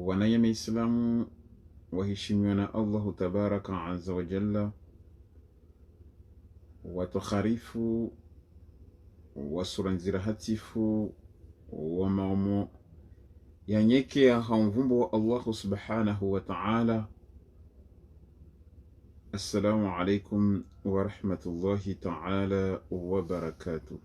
wanayeme Islamu waheshimiwa na Allahu tabaraka azza wa jalla, watukharifu wasuranzira hatifu wa maumo yanyekea haumvumbo wa Allahu subhanahu wa ta'ala. Assalamu alaikum wa rahmatullahi ta'ala wa barakatuh.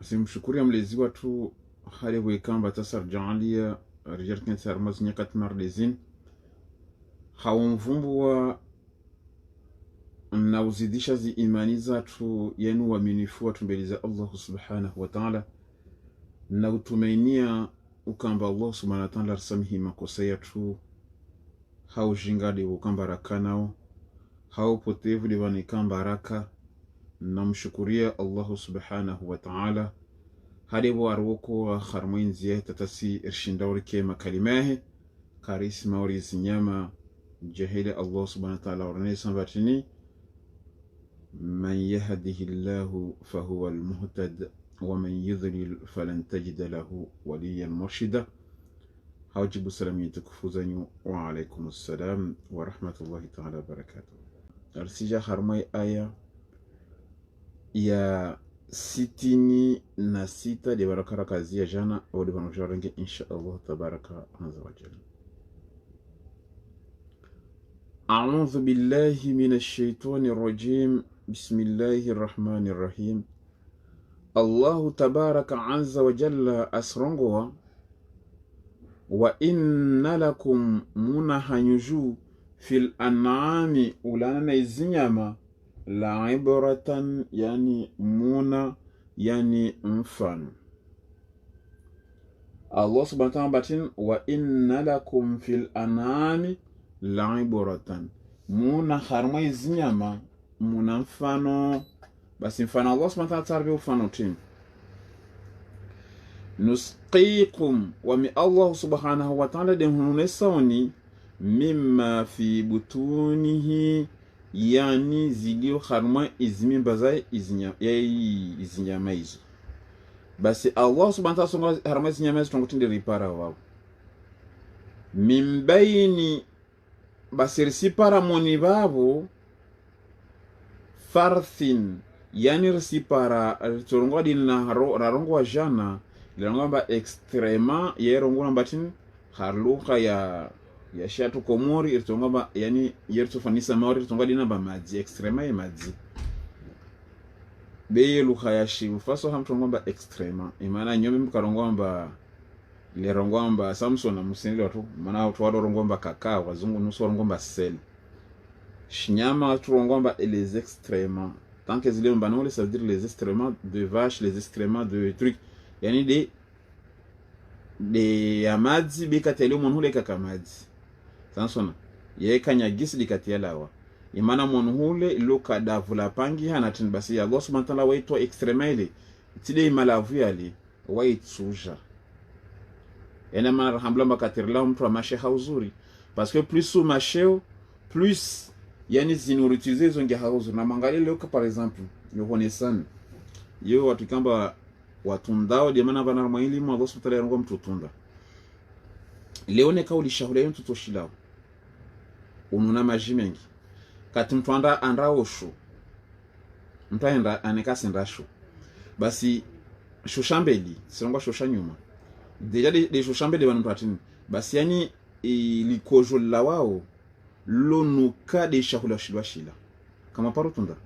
Asimshukuri mlezi watu hali wikamba tasar jaalia rijal kensar mazinyakat mardezin haumvumbo wa na uzidisha zi imani zatu yenu waaminifu watu mbele za Allah subhanahu wa ta'ala, na utumainia ukamba Allah subhanahu wa ta'ala rasamihi makosa yetu, hau jingade ukamba rakanao, hau potevu divani kamba raka. Na mshukuria Allah subhanahu wa ta'ala hadi waruko wa kharmoin ziyahi tatasi irshindauri kema kalimahe karisi mauri zinyama jahili Allah subhanahu wa ta'ala warane sambatini من يهده الله فهو المهتد ومن يضلل فلن تجد له وليا مرشدا. حاجب السلام تكفوزني وعليكم السلام ورحمة الله تعالى وبركاته. أرسيجا خرمي آية يا ستيني نسيتا دي بركة كازية جانا ودي بنجارنج إن شاء الله تبارك عز وجل. أعوذ بالله من الشيطان الرجيم. بسم الله الرحمن الرحيم. الله تبارك عز وجل أسرنغوا وإن لكم منهنجو في الأنعام أولانا الزنيما لعبرة يعني مونا يعني انفان. الله سبحانه وتعالى وإن لكم في الأنعام لعبرة مونا خرمي الزنيما muna mfano. Basi mfano Allah subhanahu wa ta'ala mfano tini nusqikum wa mi Allah subhanahu wa ta'ala de hunesawni mimma fi butunihi yani zilio kharma izmi bazai izinyama hizo. Basi Allah subhanahu wa ta'ala harma izinyama hizo tungutinde ripara wao mimbaini basi risipara moni babo farthin yani risipara torongo dina rarongo wa jana ilangamba extrema yerongo nambatin harluka ya shatu komori irtongamba yani yertu fanisa maori tongo dina ba maji extrema ya maji beye luka ya shivu faso hamtongamba extrema imana nyomi mkarongomba ile rongomba Samson na museni watu maana watu wadorongomba kakao wazungu nusu rongomba sel Shinyama turongomba et les extrêmement. Tant que zile mbanole, ça veut dire les extrêments de vaches, les extrêments de trucs. Yani de amadzi bekatele monhule kakamadzi. Sansona. Ye kanyagisi likatialawa. Imana monhule loka davula pangi hanatin basi ya Allah subhanahu wa ta'ala waitwa extrêmement ile. Tide imalavu yale waitsuja. Ena mana rahambla makatirla mtu wa mashe hauzuri. Parce que plus sous masheo, plus yani zinurutize zonge hauzo na mangali leo par exemple yohonesana yo watu kamba watundao de mana bana maili mu Allah subhanahu wa ta'ala mtutunda leo ne kauli shauri yetu toshilao ununa maji mengi kati mtu anda osho mtu aenda anekasi ndasho basi shoshambeli sirongo shosha nyuma deja de shoshambeli bana mtu atini basi yani likojo la wao lonuka de shakula shila kama parotunda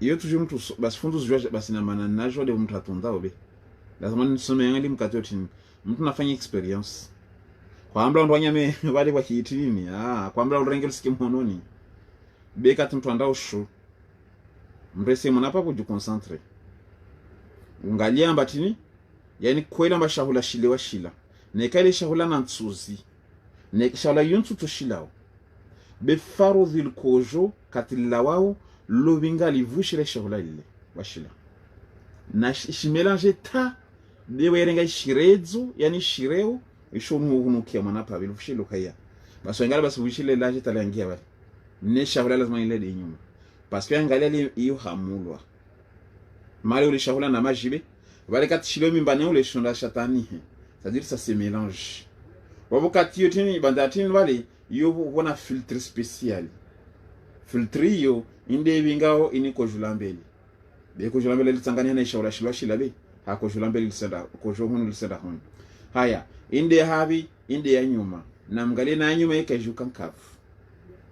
iyo tuje mtu basi fundu zujua basi na maana najua de mtu atunda obe lazima nisome yangali mkatio tini mtu nafanya experience kwa ambla ndo wanyame wale wa kiitini kwa ambla urengel skimhononi beka mtu andao sho mbese mnapa kujiconcentre ungalia mbatini yani kwela mbashahula shilewa shila nekale shahula na ntsuzi ne shala yuntu toshilao be farudhil kojo katilla wao lobinga livushile shahula ile washila na shimelange ta de werenga shirezo yani shireo ishonu hunukia manapa bilushilo kaya baso ngala baso vushile laje talangia bali ne shahula lazima ile de nyuma parce que angalia hiyo hamulwa mali ule shahula na majibe vale kati shilo mimbani ule shonda shatani c'est-à-dire ça se mélange wabukati yo tini bandatini vale yo wana filtre spécial filtre yo inde bingao ini ko julambeli be ko julambeli litsangania na ishaura shilo shilabe ha ko julambeli lisenda ko johunu lisenda hon haya inde habi inde ya nyuma na mgali na nyuma ikajuka kavu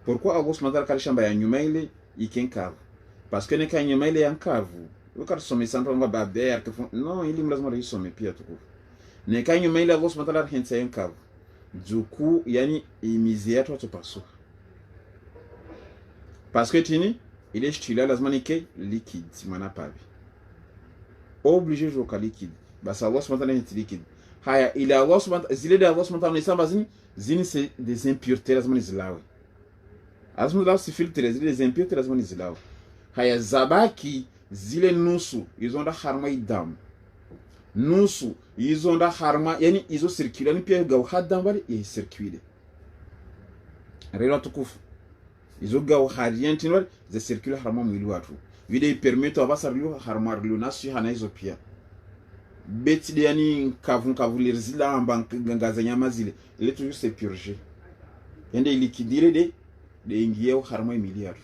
pourquoi agos madar kali shamba ya nyuma ile ikenkavu parce que ne ka nyuma ile ya kavu ukar somi santo nga baber que non ili mlazima risome pia tukufu ne ka nyuma ile agos madar hensa ya kavu duku yani imizi yetu atopasu parce que tini ile stila lazima nike liquide mana pavi obligé jo ka liquide basa agos madar hensa liquide haya ile agos madar zile de agos madar ne samba zini c'est des impuretés lazima nizilawe azmu la si filtre zile des impuretés lazima nizilawe haya zabaki zile nusu izonda harma idam nusu izonda harma yani izo circule ni pia gaw hadam bali e circule relo tukufu izo gaw hadienti bali ze circule harma mwili watu vile permettre abasarlu harma relo nasu hana izo pia beti de yani kavu lirzila amba ngaza nyama zile ile tu se purger ende liquidire de ingieo harma miliard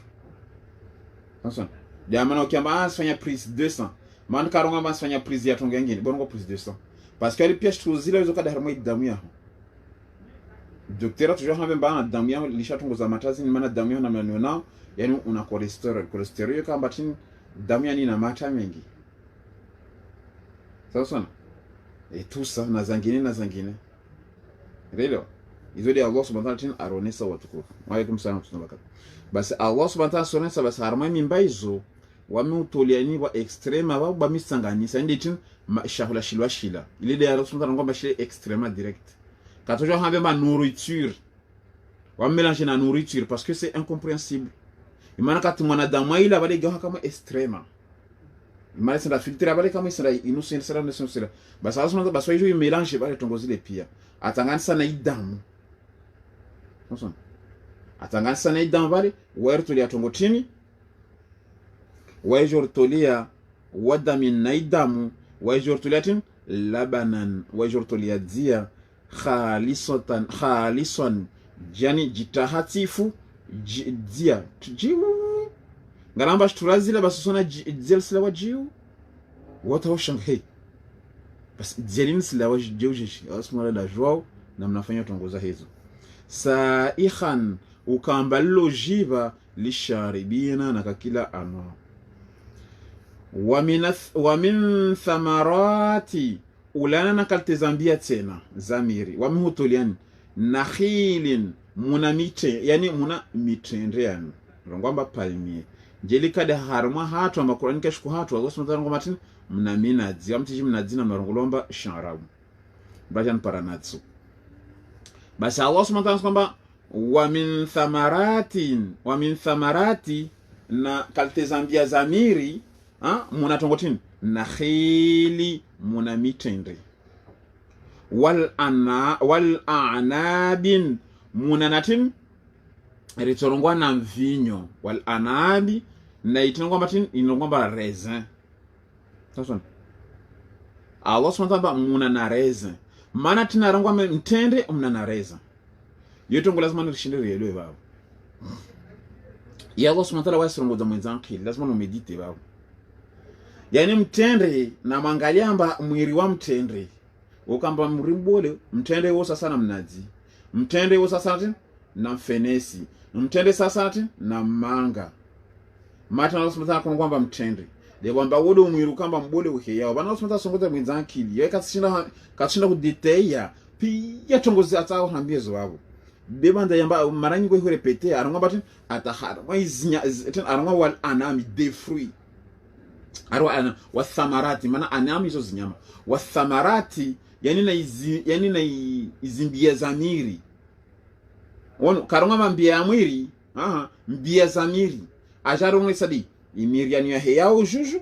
attention de amana okiamba asfanya prise 200 man karonga masfanya prise ya tonga ngine bongo prise 200 parce que les pièces tuzila hizo kada harma damu yao docteur toujours hambe bana damu yao lishatungo za matazi ni maana damu yao na maneno yani una cholesterol kama tin damu yani na mata mengi sasa et tout ça na zangine relo izo de Allah subhanahu wa ta'ala aronesa watukufu wa alaikum salam tunabaka basi Allah subhanahu wa ta'ala sonesa basi harma mimba izo wameutoleani wa extreme aba bamisanganyisa nditin shahula shila ile de Allah subhanahu wa ta'ala shile extrêmement direct quand toujours hambe ma nourriture wa mélanger na nourriture parce que c'est incompréhensible imana kati mwana damu ila bale gaha kama extrême imana senda filtre bale kama senda innocent senda nesonsela basi Allah subhanahu wa ta'ala basi yo mélange bale tongozile pia atanganisa na idamu Nonson. Atanganisa na idamu bale waertulia tongotini wajortolia wadamin na idamu wajortolia tin labanan wajortolia dia khalisan jani jitahatifu dia jiu ngaramba shturazila basosona dziel sila wajiu wata washanghe bas dzielin sila wajiujishi asmala la joao na mnafanya tongoza hizo saikhan ukambalo jiba lisharibina na kakila ana wa min thamarati ulana nakaltezambia tena zamiri wamhutoliani nakhilin munamite yani muna mitende yani rongwamba palmier jelika de harma hatu amakurani kashku hatu agosmutana ngomatin mnamina dzia mtiji mnadzina marongolomba sharabu bajan paranatsu basi Allah subhanahu wa ta'ala kwamba wa min thamarati na kaltezambia zamiri munatongotin nakhili munamitende wal anabin munanatin ritorongwa na mvinyo wal anabi na itonongwa matin inongwa raisin sasa Allah subhanahu wa ta'ala munana raisin mana tinarangwa mtende mnana raisin yotongo lazima nishindire yelewe babo ya Allah subhanahu wa ta'ala wasirongo za mwenzanki lazima nomedite babo yani mtende na mangaliamba mwiri wa mtende ukamba mrimbole mtende wo sasa na mnazi mtende wo sasa na mfenesi mtende sasa na manga mata na usmata kwamba mtende de kwamba wodo mwiru kamba mbole uke yao bana usmata songoza mwenzanki ye katshinda kuditeya pia tongozi atao hambizo wabo bebanda yamba maranyi ko repete aranga batin atahara maizinya aranga wal anami de fruit arwa ana wathamarati mana anami hizo zinyama wathamarati yani na izimbia zamiri wono karonga mambia ya mwiri mbia zamiri ajarone sadi imiri ya heyao juju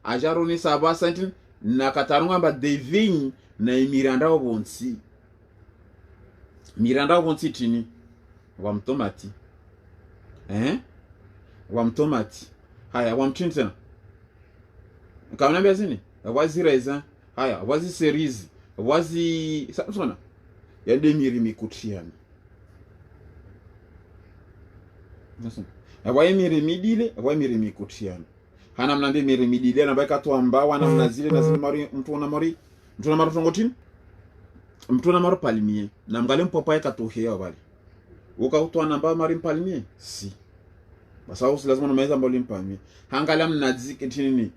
ajarone saba santin na kataronga ba devin na imiranda obonsi miranda obonsi tini wa mtomati wa mtomati haya wa mtintena kama nambia zini wazireza haya wazi series wazi sana yande miri mikutiana awaye miri midile awaye miri mikutiana hana mnambe miri midile na baka to amba wana mnazile na zimari mtu na mari tongotini mtu na maro palmier na mgale mpopa yaka to hea bali ukautoa namba mari palmier si basa usi lazima na meza mbali palmier hangala mnazike tinini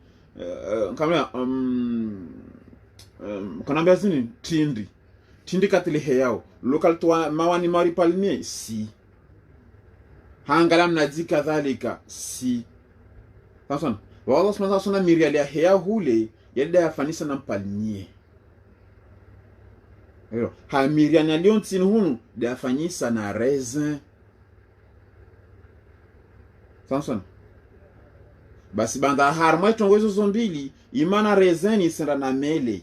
kama kanambia zini tindi katili heyao local to mawani mari palmier si hangala mnazika dhalika si sasa wala sema sasa miriali ya heya hule yada yafanisa na palmier ero ha miriani alion tin hunu da yafanyisa na raisin sasa basi banda harma tongozo zombili imana raisin isenda na mele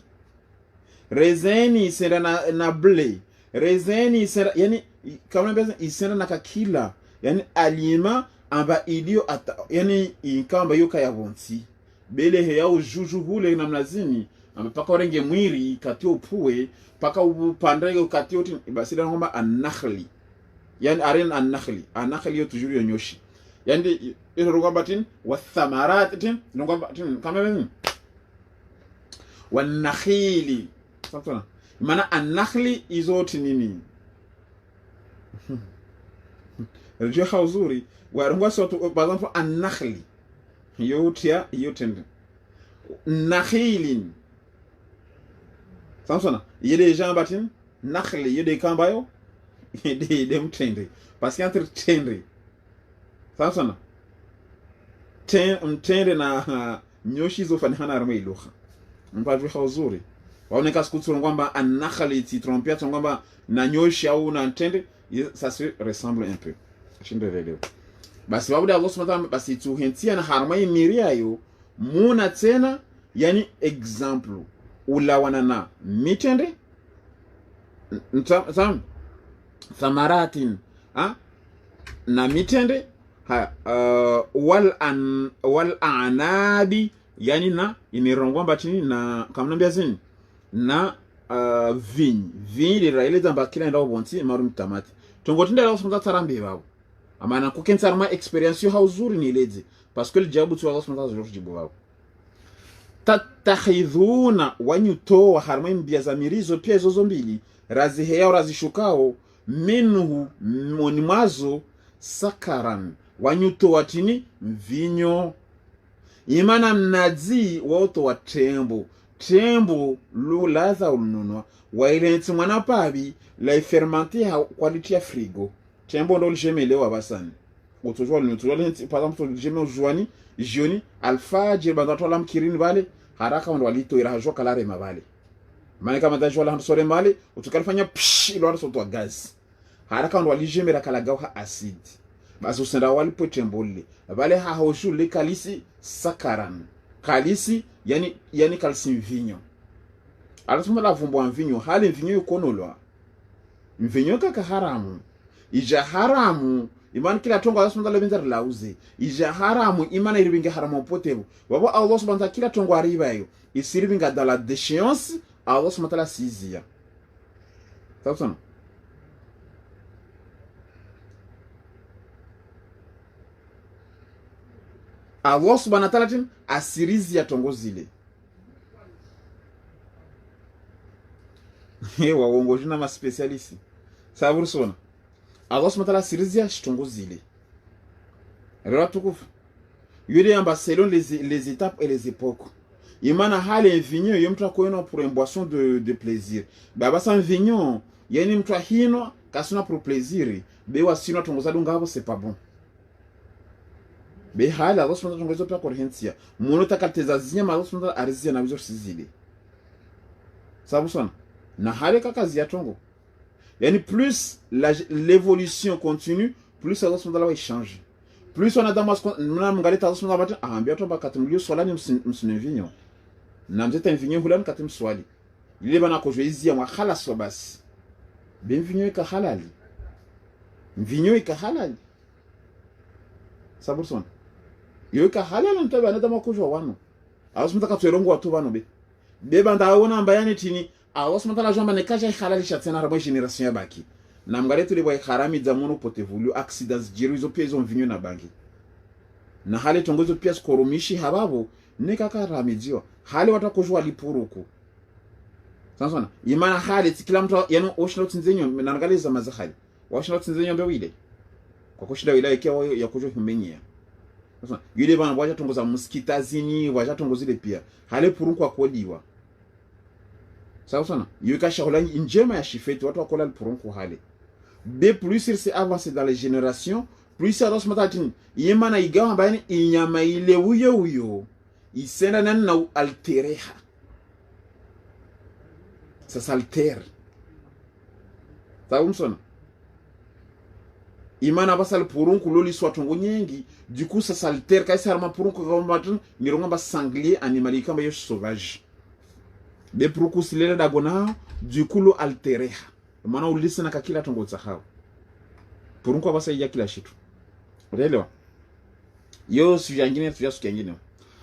raisin isenda na blé raisin isenda yani kama mbeza isenda na kakila yani alima amba ilio yani inkamba yoka ya vonti bele heya ujuju hule na mlazini amba paka orenge mwiri kati upuwe paka upandrege kati oti basi da ngomba anakhli yani aren anakhli yo toujours yo nyoshi yani iro ngomba tin wa thamarat tin ngomba tin kama mimi wa nakhili sasa maana anakhli izoti nini rejea hauzuri warungwa soto par exemple an-nakhli yotia yotende nakhilin samsona yede gens batin nakhli yede kambayo de mtende parce qu'entre tendre samsona tendre na nyoshi zo fani hana arme iloha mpaju hauzuri waoneka skutsu ngomba an-nakhli ti trompia ngomba na nyoshi au na tendre ça se ressemble un peu shindele basi babuda Allah subhanahu basi tuhentia na harma miria yo muna tena yani example ulawana na mitende thamaratin na mitende wal anabi yani na inirongwa batini na kamnambia zini na vigne de raile zamba kila ndao bonti marum tamati tongotinda Allah subhanahu tarambe babo amana kukensarma experience yo hauzuri ni lezi parce que le diable tu Allah subhanahu wa ta'ala jibu tattakhidhuna wanyuto wa harma mbia zamirizo pia hizo zombili raziheya razishukao minhu monimazo sakaran wanyuto watini mvinyo imana mnazi woto wa tembo lulaza ununwa wailenti mwana pabi la fermenter quality ya frigo tembo ndo ljemelewa basani utujwa par exemple ljeme juani jioni alfa jirba ndo la mkirini bale haraka ndo walito irajo kalare mabale maana kama dajwa la sore male utukalifanya psh ilo ndo to gaz haraka ndo walijemera kalagao ha acid basi usenda walipo tembo le bale ha hoshu le kalisi sakaran kalisi yani kalisi vinyo alasuma la vumbo vinyo hali vinyo yukonolwa mvinyo kaka haramu ija haramu imani kila tongo Allah subhanahu wa ta'ala benzar lauze ija haramu imani iribinga haramu potebu wabo Allah subhanahu wa ta'ala kila tongo arriba yo isiribinga dans la déchéance Allah subhanahu wa ta'ala sizia sawa Allah subhanahu wa ta'ala asirizia tongo zile hewa wongo jina ma specialist sababu sona Allah subhanahu wa ta'ala sirizia tongo zile rera tukufu yule amba selon les étapes et les époques imana hali vinyo yomtra koino pour une boisson de plaisir baba sans vignon yani mtra hino kasuna pour plaisir bewa sino tongo zadu ngabo c'est pas bon be hala Allah subhanahu wa ta'ala tongo korhentia mono takalteza zinya Allah subhanahu wa ta'ala arizia na wizo sizile sababu sona na hali kaka zia tongo yani plus l'évolution continue plus Allah subhanahu wa ta'ala change plus on a dans na mngaleta Allah subhanahu wa ta'ala ambia to bakatumlio swalani msinevinyo na mzeta mvinyo hulani katim swali lile bana ko joizia mwa khalas wa basi benvinyo ka halali mvinyo ka halali sababu son yo ka halali ntaba na dama ko jo wano Allah subhanahu wa ta'ala tuerongo watu bano be beba ndaona mbayani tini Allah subhanahu wa ta'ala jamba nekaja halalisha tena rabo generation ya baki na mgale tuli boy harami za mono potevulu accidents jirizo pia hizo mvinyo na bangi na hali tongozo pia skoromishi hababu nekaka ramidio hali watakojwa lipuruku sasa imana hali kila mtu yano oshino tinzenyo na ngaliza mazahali washino tinzenyo mbewile kwa kushida wilaya ikiwa ya kujo himenyia sasa yule bana wacha tongoza muskitazini wacha tongozile pia hali puruku akoliwa sawa sana yuka shahola njema ya shifeti watu wakola puruku hali de plus il s'est avancé dans les générations plus ça dos matatin yemana igawa bayani inyama ile uyo isenda nan na altereha ça s'altère sawa msona imana basal purunku loli swatongo nyengi du coup ça s'altère kai sarma purunku gombatun nironga ba sanglier animal kamba yo sauvage de purunku silele dagona du coup lo altereha maana ulisana kakila tongo tsahao purunku abasa ya kila shitu unaelewa yo sujangine kingine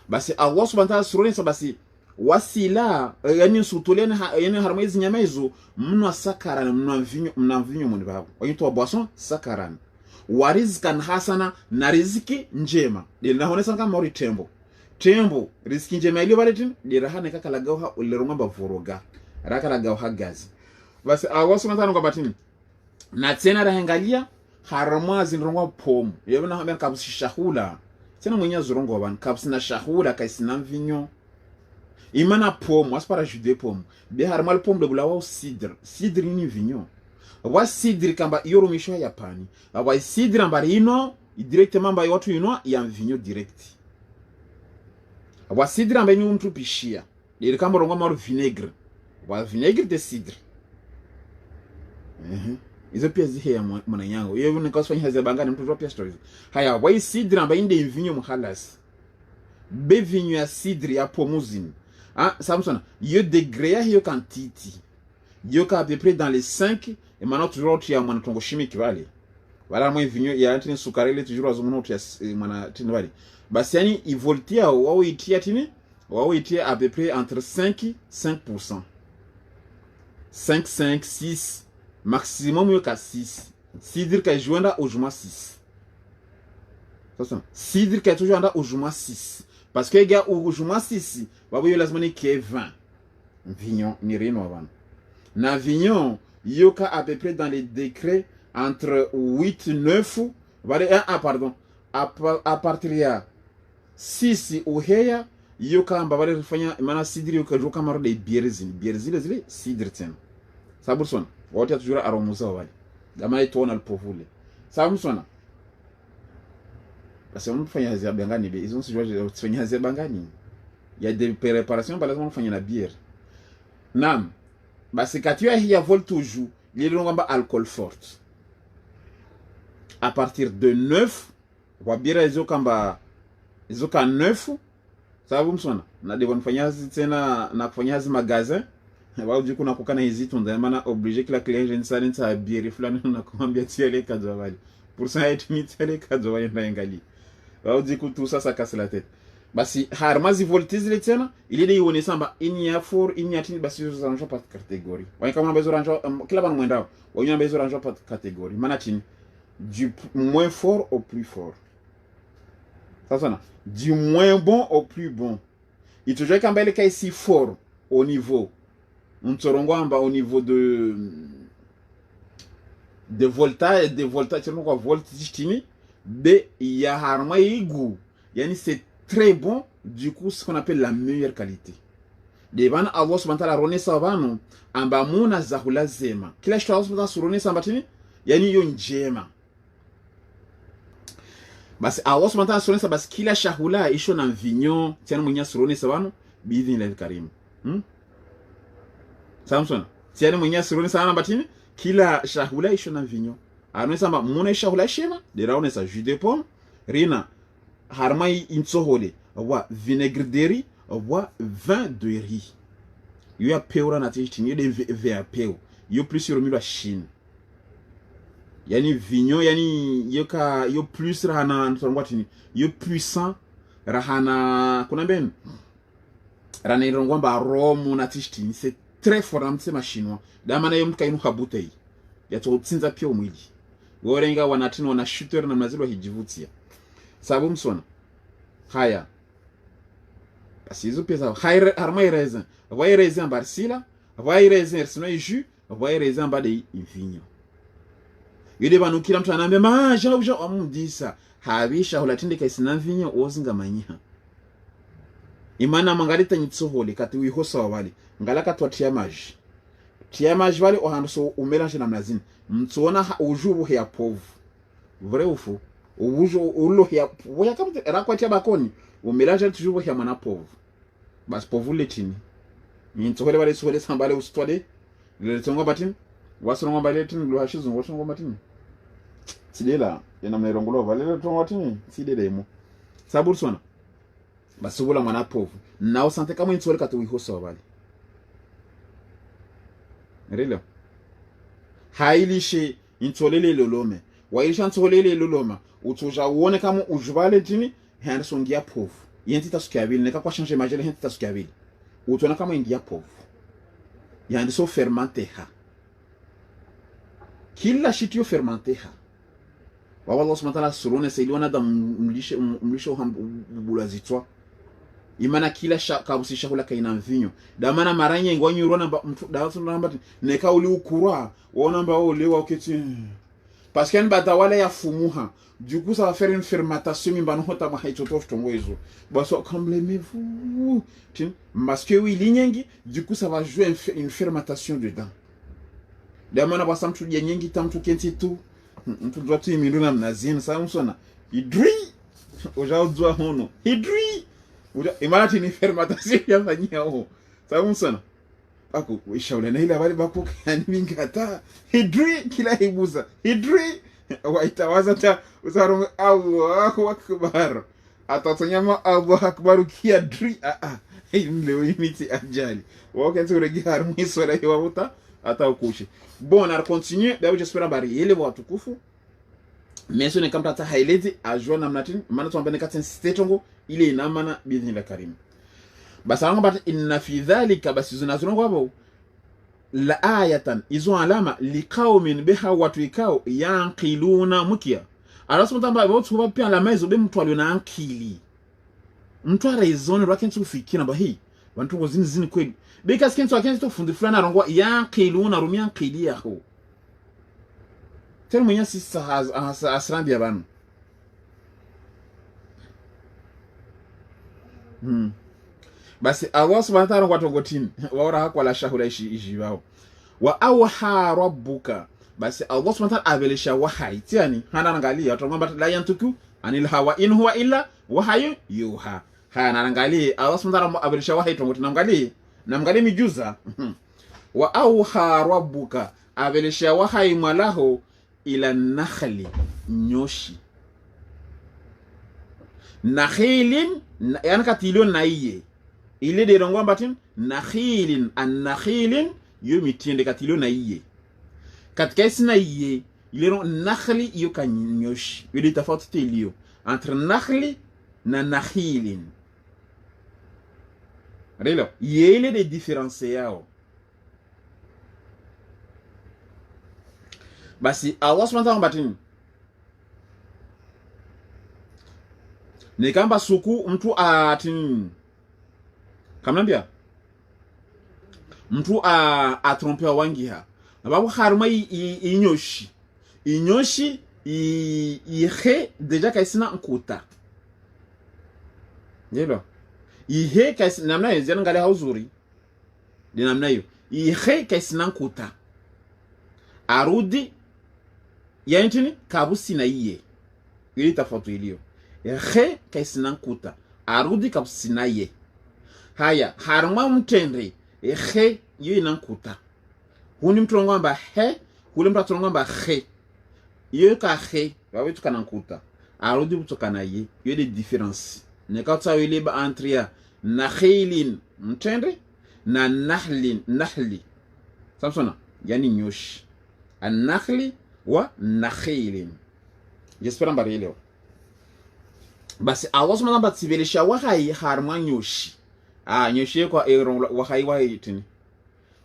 basi Allah subhanahu wa ta'ala suroni basi wasila yani sutulene yani harmaizi nyama hizo mno sakara mno vinyo mni babo wanyitwa boisson sakaran warizkan hasana na riziki njema dile honesa kama mori tembo riziki njema ile baletin dile rahane kaka lagauha ulerunga bavoroga raka lagauha gazi basi Allah subhanahu wa ta'ala ngabatini na tena rahangalia haramazi ndrongo pom yebona hamena kabusi shahula tena mwenye zurongo ban kabusi na shahula kaisina vinyo imana pom aspara jude pom be harmal pom de bulawa cidre ni vinyo wa cidre kamba yoromisho ya pani wa cidre ambari ino directement ba watu ino ya vinyo direct wa cidre ambaye ni mtu pishia ile kamba rongo maru vinaigre wa vinaigre de cidre izo pia zihe ya mwana yangu yewe nikasifanya hazi bangani mtu pia stories haya wa cidre ambaye inde vinyo muhalas be vinyo ya cidre ya pomuzini Samson, yo degré ya hiyo quantité. Yo ka à peu près dans les 5 et maintenant toujours tu as mon tongo chimique vale. Voilà moi vinyo ya antini sukarele toujours azumono tu ya mana tini vale. Basi yani i voltia wao itia tini wao itia à peu près entre 5 et 5%. 5 6 maximum yo ka 6. C'est-à-dire que joindra au jour 6. Samson, c'est-à-dire que toujours anda au jour 6. Parce que gars au jour 6 babo yo lazima ni ke 20 vignon ni rino avant na vignon yoka à peu près dans les décrets entre 8 9 pardon à partir ya 6 uheya yoka mbabale rifanya mana sidri yoka joka maro de bierzile zile sidri tena saburson wote toujours aromuza wale dama itona alpovule samsona parce on fanya hazi bangani be ils ont se jouer fanya hazi bangani il y a des préparations par exemple fanya na bière nam basi katia hiya vol toujours il ngamba alcool forte à partir de 9 wa bière hizo kamba hizo ka 9 sababu msona na de bonfanya hazi tena na kufanya hazi magasin wao jiko na kukana hizi tunda maana obligé que la client je sane ta bière fulani na kumwambia tiele kazo wali pour ça être mis tiele kazo wali na ngali wao jiko tout ça casse la tête basi harmazi voltage ile tena ile ni ione samba inya for inya tini basi zo ranjo par catégorie wani kama bezo ranjo kila bana mwendao wani bezo ranjo par catégorie mana tini du moins fort au plus fort ça na du moins bon au plus bon il te joue kamba ile kai si fort au niveau mtsorongwamba au niveau de voltage tino kwa voltage tini be ya harma igu yani c'est très bon, du coup, ce qu'on appelle la meilleure qualité. Devan Allah subhanahu wa ta'ala rone sabano amba muna zahula zema. Kila shita Allah subhanahu wa ta'ala rone sambatini yani yo njema. Basi Allah subhanahu wa ta'ala rone sabas kila shahula isho na vinyo tiana mwenye rone sabano biidhin ilahi karim. Samson tiana mwenye rone sabano batini kila shahula isho na vinyo. Arone samba muna shahula shema de raone sa jus de pomme rina harmai intsohole wa vinaigre de riz wa vin de riz yo ya peura na tishini de vin peu yo plus sur milo Chine yani vigno yani yo plus rahana ntongwatini yo puissant rahana kuna ben ranairongo amba romu na tishti c'est très fort amtsema chinois dama nayo mtu kainu habutei yato tsinza pia mwili worenga wanatino na shooter na mazilo hijivutia sababu msona haya basi hizo pesa harma ireza vai ireza barsila vai ireza ersino iju vai ireza mbade infinyo yule banu kila mtu anaambia maja uja amudisa habisha hulatindika isina vinyo ozinga manyiha imana mangalita nyitsohole kati wihosa wali ngalaka twatia maji wale ohanso umelange na mnazini mtsona ujubu ya povu vrai ou faux ujo ulo ya voya kama rakwatia bakoni umelange tujubu ya mwana povu bas povu letini nyitsohole wale sohole sambale ustwade le tongo batini wasongo bale tin lo hashizo wasongo batini sidela yana mnairongolo vale le tongo batini sidela imo sabur sona basubula mwana povu nao sante kama nyitsohole kati wihosa wali relo hailishe intolele lolome wailisha ntolele loloma utuja uone kama ujubale tini Henderson ngia povu yenti tasukia vile neka kwa changer majele yenti tasukia vile utona kama ingia povu yandi so fermenter ha kila shitio fermenter ha wa Allah subhanahu wa ta'ala surone seiliwana da mlisho bulazitwa imana kila kabusisha hula kaina mvinyo damana maranya ngwanyu rona dawato namba neka uli ukura wona mba olewa oketi parce que bata wala ya fumuha du coup ça va faire une fermentation mimbano hota ma haitoto ftongoizo baso calmez-vous parce que oui linyengi du coup ça va jouer une fermentation dedans damana basa mtu nyengi tamtu kenti tu mtu doit tu imiluna mnazini sa msona idri ojaudwa hono idri imagine ni fermentation ya fanyia ho sababu sana ako ishaule na ile habari bako yani mingata hidri kila hibuza hidri waitawaza ta usarongo Allahu akbar atatonyama Allahu akbar kia dri leo imiti ajali wako nzo regi harmu swala hiyo wabuta ata ukushi bon ar continue dawe j'espère bari ile watukufu mais ce n'est comme ta hailezi ajua namnatin maana tuambane katin stetongo ile inamana bizni la karim basanga bat inna fi dhalika basi zinazongo hapo la ayatan izo alama liqaumin biha watu ikao yanqiluna mukia alafu mtamba watu wa pia alama hizo be mtu aliona akili mtu ara izone rakentu fikira ba hii wantu zini kweli because kentu akentu fundi fulana arongwa yanqiluna rumia anqili yako tell mwenye sisa asrambi abantu basi Allah subhanahu wa ta'ala watogotini waora hako la shahula ishi wao wa awha rabbuka basi Allah subhanahu wa ta'ala abelisha wahai tiani hana angalia tongomba la yantuku anil hawa in huwa illa wahayu yuha hana angalia Allah subhanahu wa ta'ala abelisha wahai tongoti namgalie mijuza wa awha rabbuka abelisha wahai malaho ila nakhli nyoshi nakhilin yani katilio naiye ile de rongo mbatin nakhilin an-nakhilin yomitinde katilio naiye katika isina iye ile nakhli yo kanyoshi ile tofauti tilio entre nakhli na nakhilin relo yele de différence yao basi Allah subhanahu wa ta'ala ni kamba suku mtu atin kamnambia mtu atrompea wangiha nababu haruma inyoshi ihe deja kaisina nkuta yelo ihe kaisina namna yezana ngale hauzuri de namna hiyo ihe kaisina nkuta arudi yantini kabusi na iye ili tafauti ilio he kaisina nkuta arudi kabusi na iye haya haruma mtendre he yo inankuta huni mtu ngomba he huli mtu ngomba he yo ka he bawe tukanankuta arudi butokana ye yo de difference ne kautsa wile ba entre ya nakhilin mtendre na nahli samsona yani nyoshi an-nakhli wa nakhilin j'espère mbari leo basi Allah subhanahu wa ta'ala tibelisha wahai harma nyoshi nyoshi kwa wahai wa itini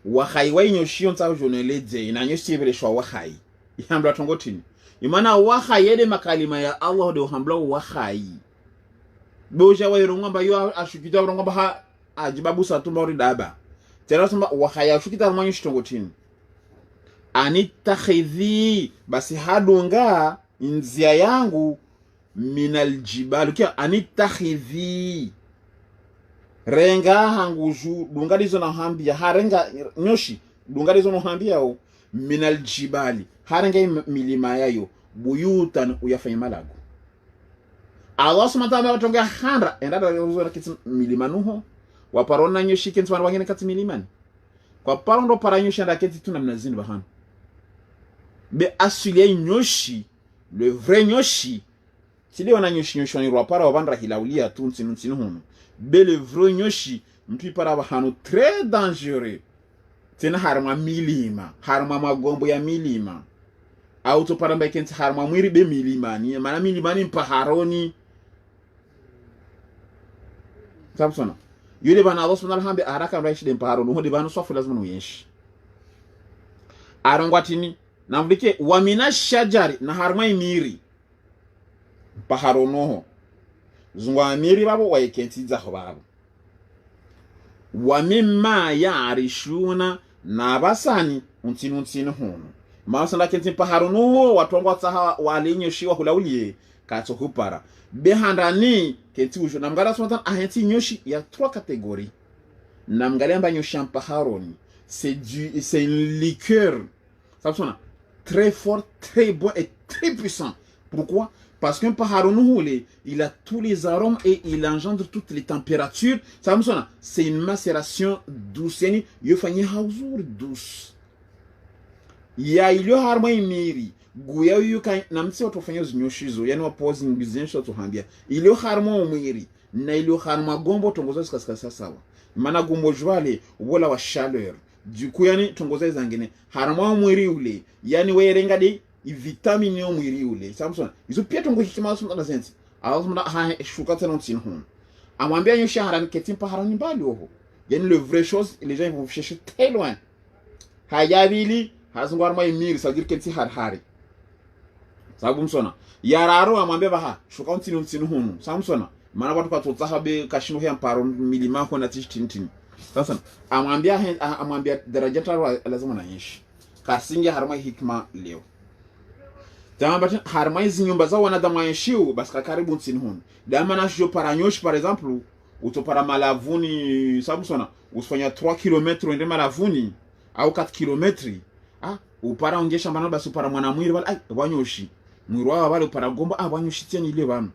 wahai wa nyoshi onta joneleze na nyoshi bele shwa wahai ihambla tongotini imana wahai yede makalima ya Allah de hambla wahai boja wa ironga ba yo ashukita ronga ba ha ajibabu satumba uri daba tena sema wahai ashukita mwanyo shitongotini anitakhidhi basi hadunga nzia yangu minal jibal kia anitakhidhi renga hanguju dungalizo na hambia harenga nyoshi dungalizo no hambia o minal jibali harenga milima yayo buyutan uyafanya malago Allah subhanahu wa ta'ala tonga handa endada uzora kiti milima nuho waparona nyoshi kentu wana wangene kati milimani kwa parondo para nyoshi anda kiti tuna mnazini bahana be asuli nyoshi le vrai nyoshi tili wana nyoshi nyoshi ni rwapara wabandra hilaulia tunsi nunsinu hunu be le vrai nyoshi mtu para bahano très dangereux tena harma milima harma magombo ya milima auto para mba kenti harma mwiri be milimani mana milimani mpaharoni Samsona yule bana Allah subhanahu wa ta'ala hambe haraka mraishi de mpaharoni hodi bana swafu lazima nuyenshi arongwatini na mvike wa minashajari na harma imiri paharonoho zungwa amiri babo wa ikentiza ho babo wa mimma yarishuna na basani untinu hono masanda kenti paharonoho watongwa tsaha walinyo shiwa hulaulie katso hupara behandani kenti ujo na mgala sonatan ahenti nyoshi ya 3 catégories na mgala mba nyoshi paharoni c'est une liqueur ça très fort, très bon et très puissant. Pourquoi? Parce qu'un paharonou, il a tous les arômes et il engendre toutes les températures. C'est une macération douce. Il y a une douce. Il y a harma imiri. Guya yu kan namsi watofanya zinyoshizo. Yani wapozi ngizensho tuhambia. Il y a harma umiri. Na il y a harma gombo tongozo skaskasa sawa. Mana gombo jwale wala wa chaleur. Du coup yani tongoza zangine harama mwiri ule yani werenga de vitamine yo mwiri ule Samson izo pia tongo hikima sumna sense alazumna ha shuka tena ntsin hon amwambia nyoshi harani ketimpa harani mbali oho yani le vrai chose les gens vont chercher très loin hayabili hazungwa ma imiri ça veut dire kenti harhari sabumsona yararo amwambia baha shuka ntsin hon Samsona mana watu kwa totsaha be kashino ya mparo milima ko na tishintini sasa amwambia daraja taro lazima na yeshi kasinge harma hikma leo tamabati harma hizi nyumba zao wanadamu yeshiu basi karibu nsini hunu dama na shio paranyoshi par exemple utopara malavuni Samsona usifanya 3 km ende malavuni au 4 km upara ongesha mbana basi upara mwana mwiri wala wanyoshi mwiri wao wale upara gomba wanyoshi tieni ile bana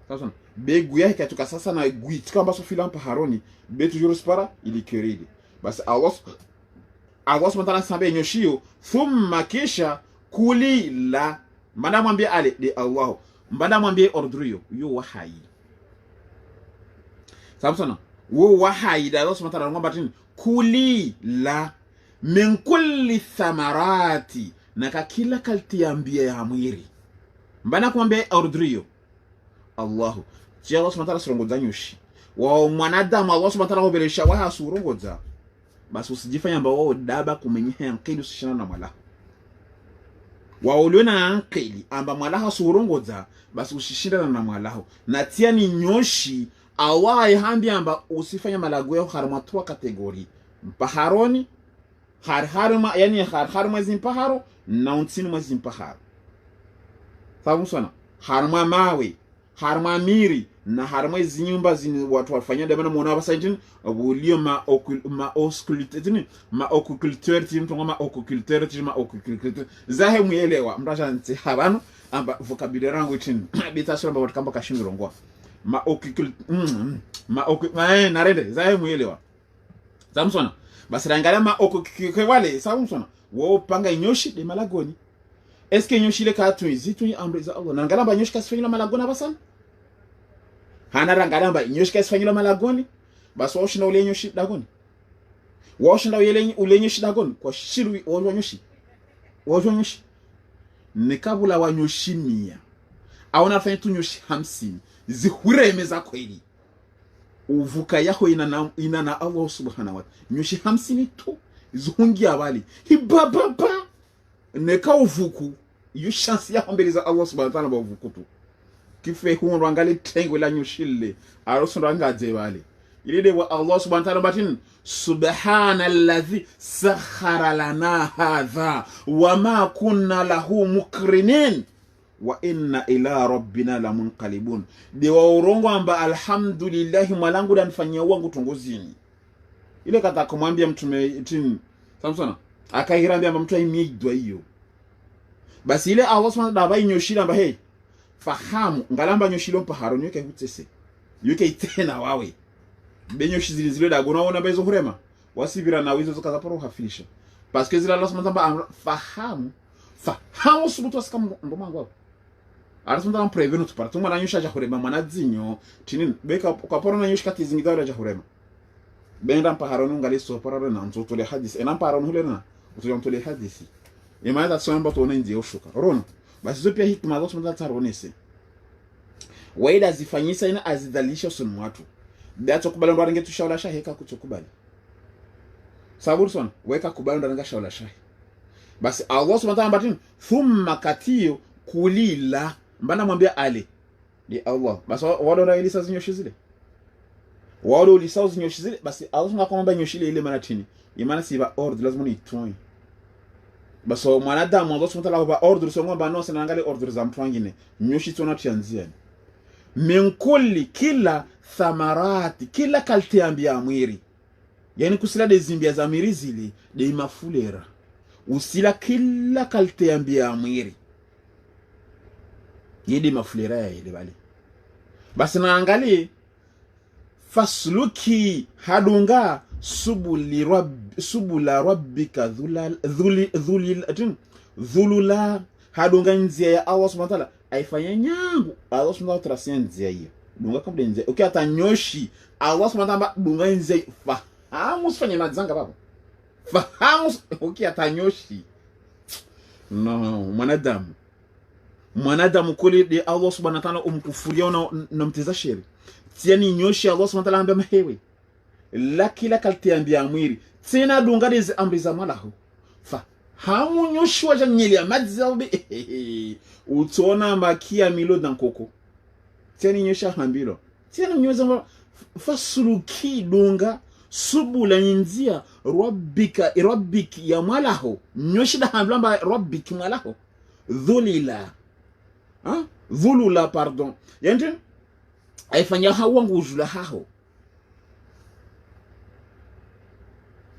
sasa begu yake katuka sasa na guitika ambaso filampa haroni be toujours spara ili keride basi Allah subhanahu sambe nyoshio thumma kisha kuli la mbana mwambie ale de Allah mbana mwambie ordrio yo wahai Samsona wo wahai da Allah subhanahu ngomba tin kuli la min kulli thamarati na kila kaltiambia ya mwiri mbana kumwambie ordrio Allahu je Allah subhanahu surongoza nyoshi wa mwanadamu Allah subhanahu belesha wa surongoza basi usijifanya ambao daba kumenyeha nkeli usishana na mwala wa uliona nkeli amba mwala surongoza basi ushishinda na mwala na tia ni nyoshi awai hambi amba usifanya malago yao harma 3 categories mpaharoni harharma yani harharma zimpaharo na untini mazimpaharo sababu sana harma mawe harma miri na harma zinyumba zini watu wafanya dabana muona basaitini obulio ma okukulteur tim tonga ma okukulteur tim ma okukulteur zahe muelewa mrasha nti habano amba vocabulaire rangu tin bitasho amba watkamba kashingirongwa ma narede zahe muelewa Samsona basi rangalia ma okukwale Samsona wo panga nyoshi de malagoni est-ce que nyoshi le katu izitu amri za Allah nangala ba nyoshi kasifanyila malagona basana hana rangalamba nyoshi kasifanyila malagoni basi washinda ule nyoshi dagoni washinda ule nyoshi dagoni kwa shiru wajwa nyoshi nikabula wa nyoshi 100 au nafanya tu nyoshi 50 zihureme za kweli uvuka yaho ina na Allah subhanahu wa ta'ala nyoshi 50 tu zungi abali hibababa neka uvuku yu chance ya mbele za Allah subhanahu wa ta'ala ba uvuku tu kife hundo angali tengo la nyoshille aroso ranga jebali ilide wa Allah subhanahu wa ta'ala batin subhanallazi sakhara lana hadha wama kunna lahu mukrinin wa inna ila rabbina lamunqalibun de wa urongo amba alhamdulillah mwalangu danifanyia wangu tongozini ile kata kumwambia mtume tin Samsona akairambia mtu aimidwa hiyo basi ile Allah subhanahu wa ta'ala nyoshila amba hey fahamu ngalamba nyoshilo mpa haroni yoke hutese yoke tena wawe benyo shizilizilo da gona ona bezo hurema wasibira na wizo zokaza poro hafilisha parce que zila Allah subhanahu wa ta'ala fahamu subutu asika mbomangu wapo arasunda na prevenu tupara tuma na nyosha jahurema manadzinyo tinin beka kwa poro na nyoshika tizingidao jahurema benda mpa haroni ngali so poro na mtotole hadisi ena mpa haroni hulena utole hadisi imaza tsomba to nje oshuka rono basi zo pia hikma zo subhanahu wa ta'ala ronese waida zifanyisa ina azidalisha sunu watu dato kubali ndo arange tushaula shahi ka kutokubali sabur son weka kubali ndo aranga shaula shahi basi Allah subhanahu wa ta'ala thumma katiyo kulila mbana mwambia ali ni Allah basi wado na ilisa zinyoshi zile wado ulisa zinyoshi zile basi Allah subhanahu wa ta'ala nyoshile ile manatini imana siba ordre lazima ni itoi basi mwanadamu Allah subhanahu wa ta'ala ba ordre so ngomba no sana angalia ordre za mtu wengine nyoshi tona tianzia min kulli kila thamarati kila kalti ambia mwiri yani kusila de zimbia za mwiri zili de mafulera usila kila kalti ambia mwiri yedi mafulera ya ile bali basi naangalie fasluki hadunga subula rabbika dhulula hadunga nzia ya Allah subhanahu wa ta'ala aifanya nyangu Allah subhanahu wa ta'ala sianzia hiyo dunga kama nzia ukiata nyoshi Allah subhanahu wa ta'ala dunga nzia fahamu usifanye madzanga baba fahamu ukiata nyoshi no mwanadamu kule de Allah subhanahu wa ta'ala umkufuria na mteza sheri tiani nyoshi Allah subhanahu wa ta'ala ambia mahewe la kila kaltiambia mwiri tena dunga de amri za malahu hamu nyoshi waja nyeli amadzabe utona makia milo dankoko tiani nyosha hambilo tiani nyoza fasuluki dunga subula nzia rabbiki ya malaho nyoshi da hamblamba rabbiki malaho dhulula pardon yende aifanya hawangu ujula hao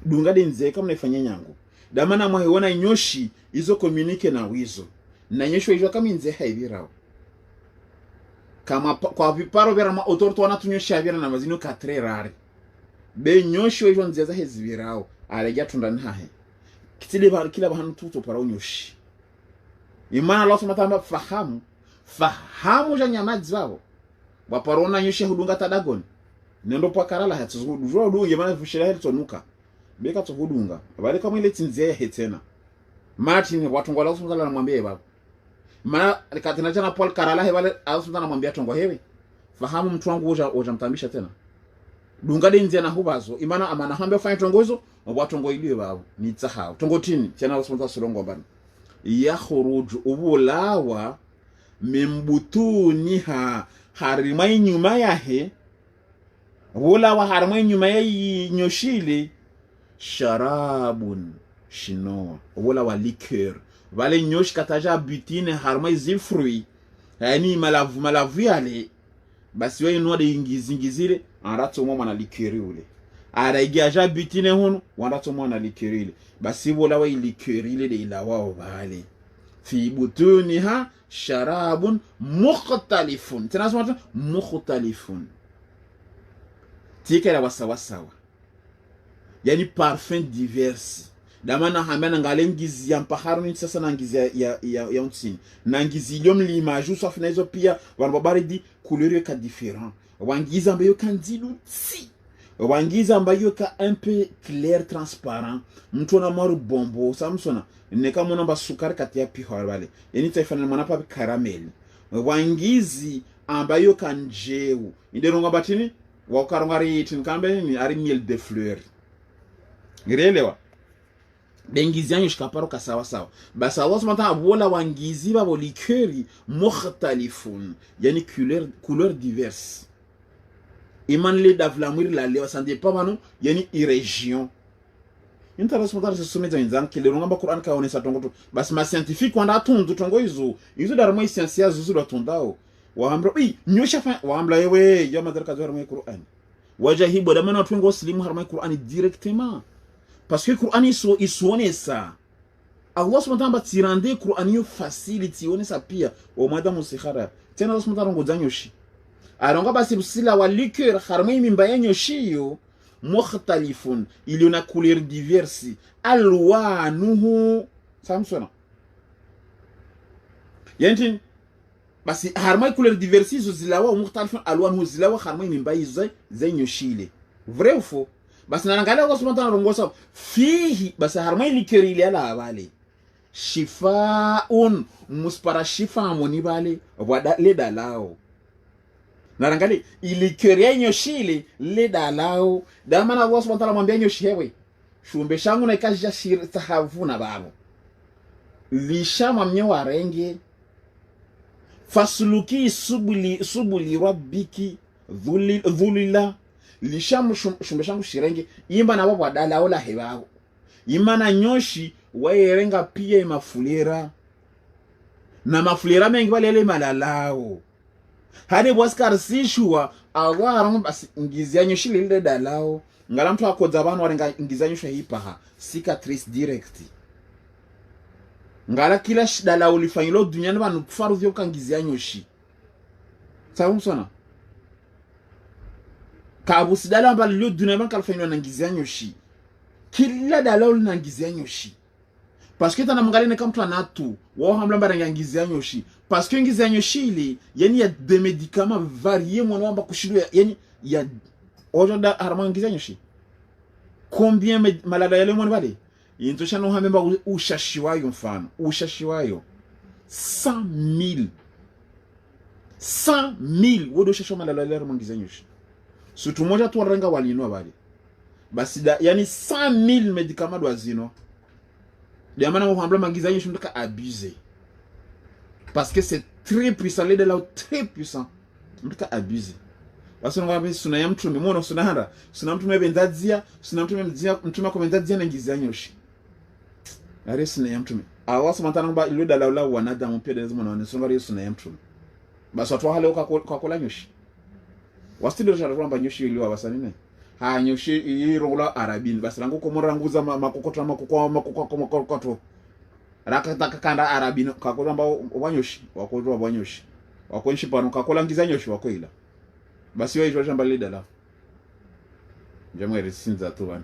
dunga denze kama naifanya nyangu damana mwahiona nyoshi izo communique na wizo na nyosho ijo kama nze haibirao kama kwa viparo vera ma autorito wana tunyosha havira na mazino 4 rare be nyosho ijo nze za hezibirao alegya tundani hahe kitile ba kila bahanu tuto para nyoshi imana Allah subhanahu wa ta'ala fahamu ja nyamadzi wao waparona nyoshi hudunga tadagoni nendo pakarala hatsudu jo dunge mana fushira heltonuka beka tuhudunga bali kama ile tinzia hetena Martin watu ngola usumza na mwambie baba maana katina jana Paul karala he wale usumza na mwambia tongo hewe fahamu mtu wangu oja mtambisha tena dunga denze na hubazo imana amana hambe fanya tongozo watu ngo iliwe baba ni tsahao tongo tini tena usumza solongo bana ya khuruj ubulawa mimbutuniha harimai nyuma yahe ubulawa harimai nyuma yayi nyoshile sharabun shino wala wa liqueur vale nyosh kataja butine harma zi fruit yani malavu yale basi wewe nwa de ingizingizire arato mwa na liqueur ule araigaja butine hono warato mwa na liqueur ile basi wala wa liqueur ile de ila wao vale fi butuniha sharabun mukhtalifun tena mukhtalifun tikera wasawa yani parfum divers damana hamana ngalengizi ya mpaharuni sasa na ngizi ya unsini na ngizi yom l'image sauf na hizo pia wanababari di couleur ka différent wangiza ambayo kandilu si wangiza ambayo ka un peu clair transparent mtu na maru bombo samsona ne kama namba sukari kati ya pihwa wale yani taifana mwana pa caramel wangizi ambayo kanjeu nderonga batini wakarongari tinkambe ni ari miel de fleur ngirelewa bengizi yanyu shikaparo kasawa sawa basi Allah subhanahu wa ta'ala bola wangizi babo likeri mukhtalifun yani couleur diverse iman le davlamir la lewa sande pa manu yani region intara subhanahu wa ta'ala sumeza nzanki le ngamba Qur'an kaonesa tongo basi ma scientifique wanda tundu tongo izo darmo science ya zuzu dotondao waambra nyosha fa waambla yewe ya madaraka zo harmo Qur'an wajahibu da mana tungo slimu harmo Qur'an directement parce que Qur'an isone ça Allah subhanahu wa ta'ala tirande Qur'an yo facility one sa pia o madamu sikhara tena Allah subhanahu wa ta'ala ngodanyoshi alonga basi busila wa liqueur harmo mimba yanyoshi yo mukhtalifun il y en a couleurs diverses alwanuhu samsona yantin basi harmo couleurs diverses zilawa mukhtalifun alwanuhu zilawa harmo mimba zanyoshile vrai ou faux basi nanangalia Allah subhanahu wa ta'ala rongosa fihi basi harmo liqueur ile ala bale shifaun muspara shifa moni bale wada le dalao narangali ilikeria nyoshile le dalao damana Allah subhanahu wa ta'ala mwambia nyoshewe shumbe shangu na ikajia tahavuna babo lishama mnyewa renge fasluki subuli rabbiki dhulila lishama shumbe shangu shirenge imba na babo dalao la hebao imana nyoshi waerenga pia mafulera na mafulera mengi wale malalao hadi bwaskar sishua Allah aramu basi ngizyanyo shilile dalao ngala mtu akodza abantu warenga ngizyanyo shahipaha cicatrice direct ngala kila dalao ulifanyilo duniani banu kufaru vyo kangizyanyo shi sawa msona kabusi dalao mbali lyo duniani banu kalifanyilo na ngizyanyo shi kila dalao na ngizyanyo shi parce que tana mungale ne kamtu anatu wo hamla mbaranga ngizyanyo shi parce que ngizyanyo shili yani ya des médicaments variés mwana wamba kushiru yani ya ojoda harama ngizyanyo shi combien malada yale mwana bale yintosha no hamemba ushashiwayo mfano ushashiwayo 100,000 wodo shasho malada yale harama ngizyanyo shi sutu moja tu waranga walinwa bale basi da yani 100,000 médicaments doazino diamana mo hambla mangizanyo shundaka abuser parce que c'est très puissant les de là très puissant ndaka abuser basi ngwa suna ya mtume mona suna handa suna mtume bendadzia suna mtume mtume komendadzia na ngizanyo shi are suna ya mtume Allah subhanahu wa ta'ala ilo dalala wanada mpia de zimo na suna suna ya mtume basi watu hale kwa kola nyoshi wastilo jaramba nyoshi iliwa basanine ha nyoshi irola arabini basi rangu komoranguza makokoto rakataka kanda arabini kakola mbao wanyoshi wakotoa wanyoshi wakonshi pano kakola ngiza nyoshi wakoila basi wewe jamba lidala jamwe sinza tu bana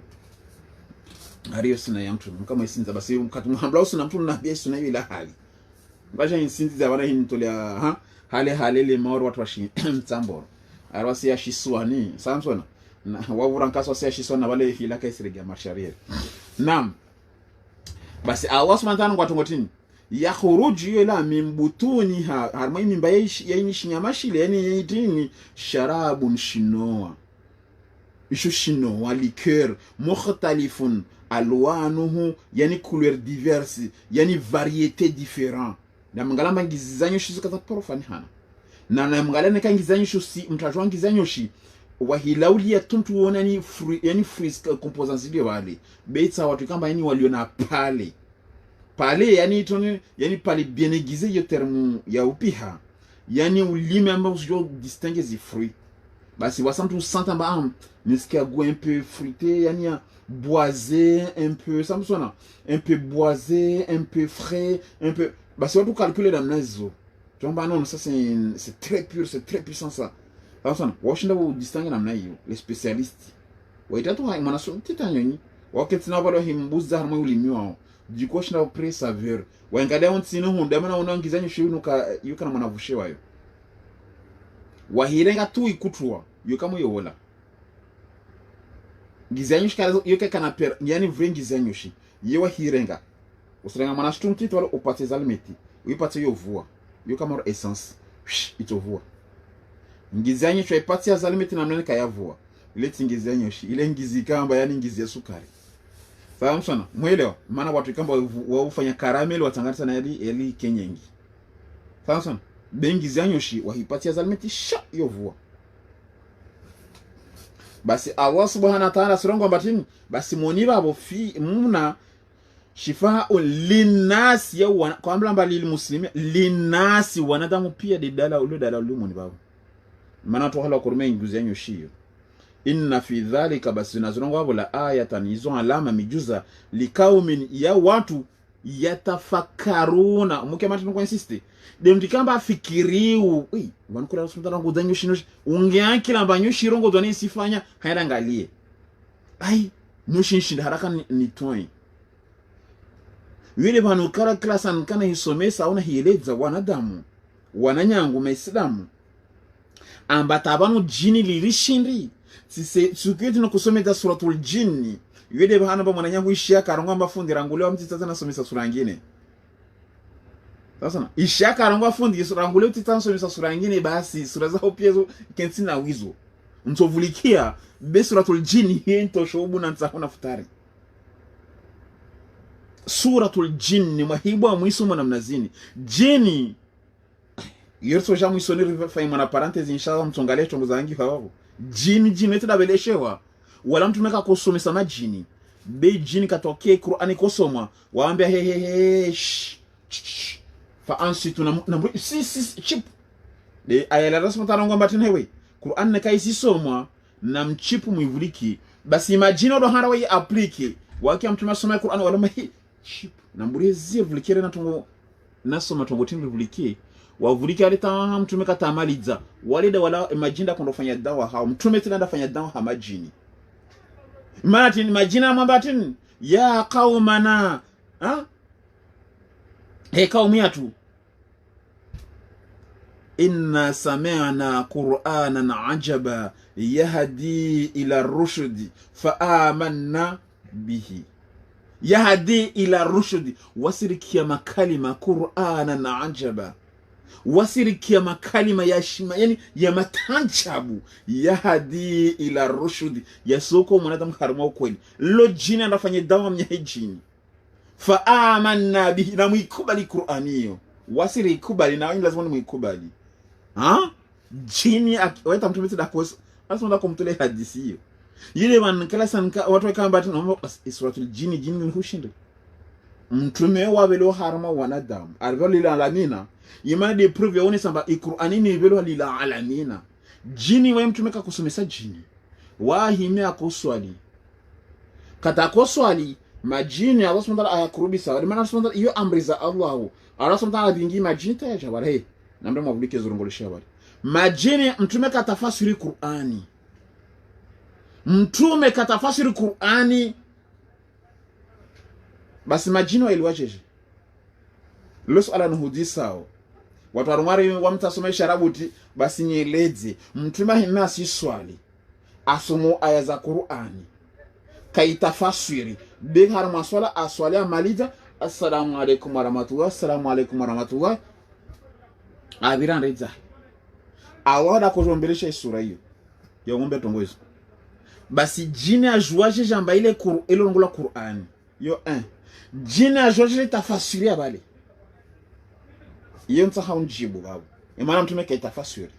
ariyo sina ya mtu kama isinza basi mkatumuhambla usina mtu na bia sina ila hali baje insinza bana hinitolea ha hale le maoro watu washi mtsamboro arwasi ya shiswani samsona na wavura nkaso sia shisona wale hilaka isiriga mashariri nam basi Allah subhanahu wa ta'ala ngwatongotini yakhruju ila min butuniha harma mimba yaini shinyamashile yani yitini sharabun shinoa ishu shinoa liqueur mukhtalifun alwanuhu yani couleur diverse yani variété différent na mngalamba ngizanyo shizukata profani hana na mngalane kangizanyo shi mtajwa ngizanyo shi wahilaulia tuntu wona ni free yani free composants ile wale beitsa watu kamba yani waliona pale yani toni yani pale bien aiguisé yo terme ya upiha yani ulime ambao usio distinguer les fruits basi wasantu santa ba niskia goût un peu fruité yani boisé un peu ça me sonne un peu boisé un peu frais un peu basi watu calculer dans nazo tomba non ça c'est très pur c'est très puissant ça. Sasa washinda udistingue namna hiyo les spécialistes waitatu hai mwana so titanyoni waketina balo himbuza harmo ulimiwa jiko shinda pre saveur waengada ontsino hunda mana unaongizanyo shiunuka yuka na mwana vushewa yo wahirenga tu ikutwa yukamo yola gizanyo shikala yuka kana per yani vrengi zanyo shi yewa hirenga usirenga mwana shtunti to upate zalmeti uyipate yovua yuka moro essence itovua ngizi yanyu choipati ya zalimeti na mnene kayavua ile tingizi yanyu shi ile ngizi kamba yani ngizi ya sukari. Sawa msana mwelewa maana watu kamba waufanya karameli watangaza na eli kenyengi. Sawa msana bengizi yanyu shi wahipati ya zalimeti sha yovua. Basi Allah subhanahu wa ta'ala sirongo mbatini basi moniba abo fi muna shifa linnas ya kwa mlamba lil muslimi linnas wanadamu pia de dala ulu moniba maana to hala kurme nguzi yanyu shiyo inna fi dhalika basi nazirongo abo la ayatan izo alama mijuza likaumin ya watu yatafakkaruna muke mati nuko insiste de mtikamba fikiriu wanukula rasulullah ngo danyo shino ungeankila banyo shirongo doni sifanya hairangalie nushinshinda haraka ni toi wile banu kala klasan kana hisomesa una hieleza wanadamu wananyangu maislamu ambata banu jini lilishindi suketi no kusomeza suratul jinni wile bana ba mwananyangu ishia karonga mafundi rangulewa mtitata nasomesa sura nyingine. Sasa ishaka rangwa fundi surangule utitanso sura nyingine basi sura zao pia zo kensina wizo mtovulikia be suratul jini hento shobu na ntsakona futari suratul jini mahibwa mwisomo na mnazini jini yerso jamu isoni faima na parenthese inshallah mtongale tongo zangi hawo jini wetu dabeleshewa wala mtu meka kusomesa majini be jini katokee Qur'ani kosoma waambia he fa ansitu na si chip de ayala rasma tarongo mbatene we Qur'an ne kai sisomwa na mchipu mwivuliki basi imagine ndo hara we applique waki mtuma soma Qur'an wala mahi chip na mburizie vulikere na tongo nasoma tongo tindu vuliki wavuliki alita mtume katamaliza walida wala imagine kondo fanya dawa hao mtume tena fanya dawa ha majini maana majina mambatini ya qaumana kaumiyatu inna sami'na qur'anan ajaba yahdi ila rushdi fa amanna bihi yahdi ila rushdi wasirikia makalima qur'anan ajaba wasirikia makalima ya shima yani ya matanchabu yahdi ila rushdi yasoko mwanadamu haruma ukweli lo jina ndafanye dawa mnyahijini fa amanna bihi na muikubali Qur'aniyo wasiri ikubali na lazima muikubali jini waita mtu mtu dakos asema ndako mtule hadithi hiyo yile man kala sanka watu kamba tano suratul jini hushinda mtume wa belo harama wanadamu alivyo lila alamina yimadi prove yaone samba Qur'ani ni belo lila alamina jini wa mtume kakusomesa jini wahime akoswali kata koswali majini Allah subhanahu wa ta'ala ayakurubi sawa maana subhanahu iyo amri za Allah Allah subhanahu wa ta'ala dingi majini tayaja wale namdo mavulike zurungolesha wale majini mtume katafasiri Qur'ani mtume katafasiri Qur'ani basi majini wailiwajeje loso ala nuhudi sawa watu warumari wamtasoma sharabuti basi nyeleze mtume hina si swali asumu aya za Qur'ani kaitafasiri bihar maswala aswali amalija assalamu alaikum warahmatullah abiran reza Allah da kujomberesha sura hiyo ya ngombe tongozo basi jini ajuaje jamba ile longola Qur'an yo jini ajuaje tafasiri abale iyo ntaha unjibu babo imana mtume kaitafasiri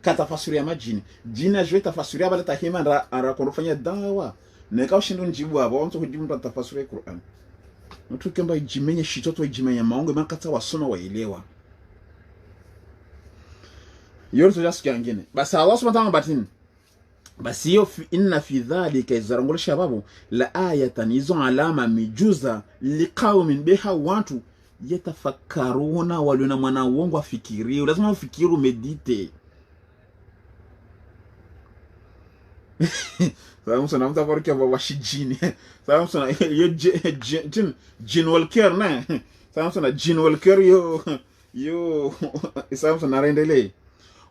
katafasiri ya majini jini ajuaje tafasiri abale tahima ara konofanya dawa neka ushindu njibu abo wanto kujibu mtu tafasiri Qur'an mtu kamba ijimenye shitoto ijimenya maongo makata wasoma waelewa yote just kingine basi Allah subhanahu wa ta'ala basi yo inna fi dhalika izarangol shababu la ayatan izo alama mijuza liqaumin biha watu yatafakkaruna waluna mwana uongo afikirie lazima ufikiru medite sababu sana mtu akorika washijini sababu sana yo jin walker na sababu sana jin walker yo sababu sana rendele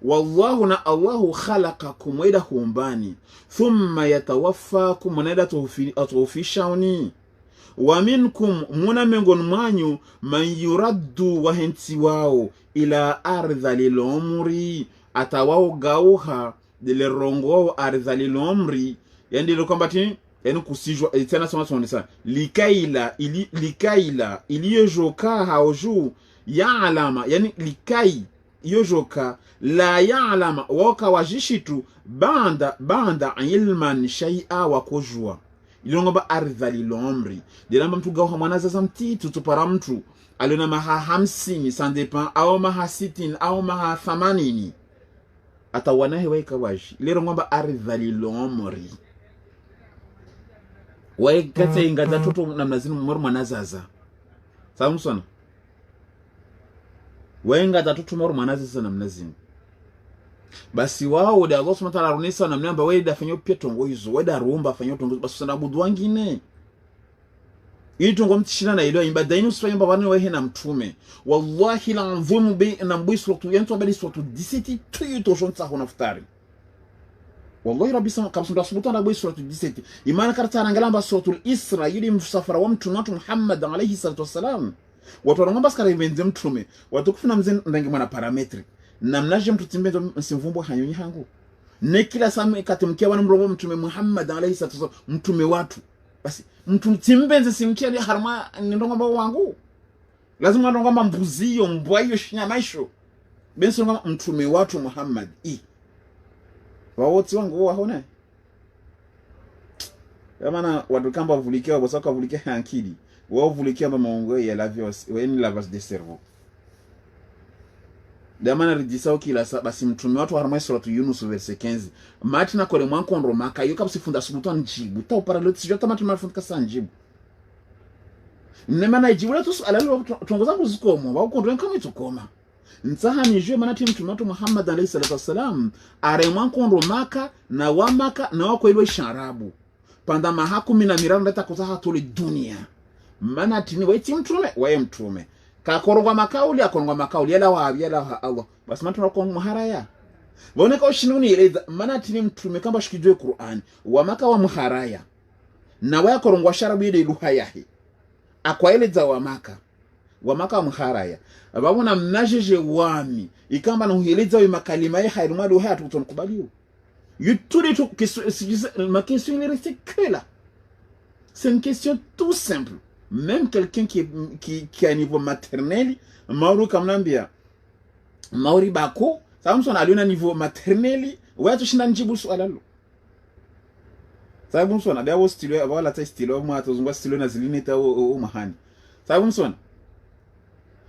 wallahu na Allahu khalaqakum wa humbani thumma yatawaffakum wa atufishawni wa minkum muna mengon man yuraddu wa henti wao ila ardhalil umri atawao gauha dile rongo ardhali lomri yani ile kwamba tini yani kusijwa tena sana likaila iliyojoka haoju ya alama yani likai yojoka la ya alama waka wajishitu banda ilman shay'a wa kujua ilongomba ardhali lomri dilamba mtu gauha mwanaza za mtitu tupara mtu aliona maha 50 sans dépend au maha 60 au maha 80 atawanahe waika waji lero ngomba ardhali lomri waikate ingaza tutu namnazini mmoru mwanazaza sawa msona waingaza tutu mmoru mwanazaza namnazini basi wao da Allah subhanahu wa ta'ala runisa namnamba weda fanyo pia tongo hizo weda rumba fanyo tongo basi sana budu wangine ili tongo mtishina na ilo imba dainu sifanya mbavani wehe na mtume wallahi la mvumu bi na mbui suratu yantu wabali suratu 17 tuyu toshonta hona futari wallahi rabbi sama kabisa ndasubuta na mbui suratu 17 imana karata anangalamba suratu isra yuli msafara wa mtumatu Muhammad alayhi salatu wassalam watu wanangamba skara ivenze mtume watu kufuna mzeni ndangi mwana parametri na mnaje mtu timbezo msimvumbo hanyonyi hangu ne kila samu katimkia wana mrobo mtume Muhammad alayhi salatu wassalam mtume watu basi mtu timbenze simkia ni harma ndongamba wangu lazima ndongamba mbuziyo mbwayo shinyamaisho benso ngamba mtume watu Muhammad wawoti wangu wahona yamana watu kamba vulikia wabosaka vulikia hankidi wao vulikia ba maongo ya lavios weni lavage de cerveau damana rijisao kila basi mtume watu harma suratu Yunus verset 15 matina kore mwankondro maka yoka busifunda subuta njibu ta paraloti jota matina mafundika sanjibu nemana ijibula tusu alalo tongoza kuzikomo bakondro nkama itukoma nsaha nijwe manati mtume watu Muhammad alayhi salatu wasalam are mwankondro maka na wa maka na wako ilo sharabu panda mahaku mina miranda ta kuzaha tuli dunia manati ni waiti mtume wae mtume kakorongwa makauli akorongwa makauli yala wa Allah basi mtu wako muharaya boneka ushinuni ile manati ni mtume kamba shikijwe Qur'an wa maka wa muharaya na wa korongwa sharabu ile luha yahi akwaeleza wa maka wa muharaya babona mnajeje wami ikamba na uheleza wa makalima ya hairumadu haya tutonukubaliwa yutuli tu ma question il reste que là c'est une question tout simple. Même quelqu'un qui a un niveau maternel, Mauri kamnambia Mauri bako, Samson aliona niveau maternel, watu shinda njibu swala lo. Sababu msona dawo stilo abala ta stilo mwa atozungwa stilo na zilini ta o mahani. Sababu msona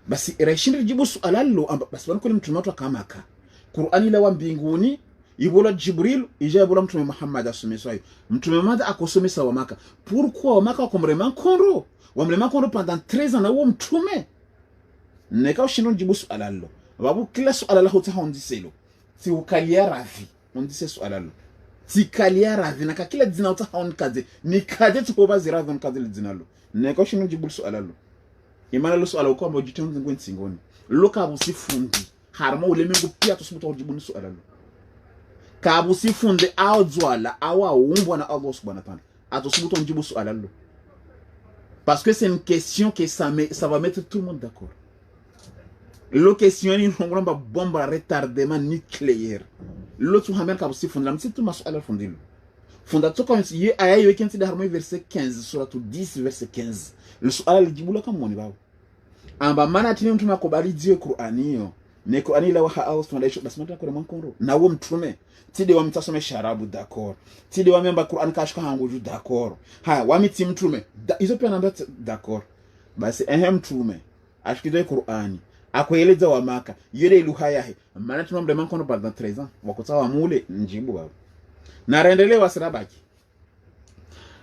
basi reshinda jibu swala lo basi wanakuli mtume watu akamaka. Qur'ani la wa mbinguni ibola Jibril ijabola mtume Muhammad asomeswa mtume Muhammad akosomesa wa maka. Pourquoi wa maka komrema konro? Wamlema kondo pendant 13 ans na uo mtume neka ushindo jibu swala lo babu kila swala la hota hondiselo si ukalia ravi hondise swala lo si kalia ravi na kila dina hota hondikaze ni kaje tukoba ziravi hondikaze lidina lo neka ushindo jibu swala lo imana lo swala uko ambojite ngwe nsingoni lo kabusi fundi harma ulemengu pia tusubuta jibu swala lo kabusi fundi awdzwala awa umbwa na Allah subhanahu wa ta'ala atusubuta jibu swala lo. Parce que c'est une question que ça va mettre tout le monde d'accord. La question est une bombe à retardement nucléaire. L'autre hamel ka aussi fondam c'est tout masu ala fondilo. Fondato comme si ye aya yo kenti darmo verset 15 suratu 10 verset 15. Le suala lijibula kama moni bawo. Amba mana tini mtu makobali dio Qur'ani yo. Ne Qur'ani la waha au tunadaisho basi mtu akora mankoro. Na wo mtume tide wa mtasome sharabu d'accord. Tide wa memba Qur'an kashika hanguju d'accord. Ha wa miti mtume hizo pia namba d'accord. Basi mtume ashikidwe Qur'ani akoeleza wa maka yule lugha yake maana tunambe mankono pendant 13 ans wakotawa mule njibu baba na rendelewa sirabaki.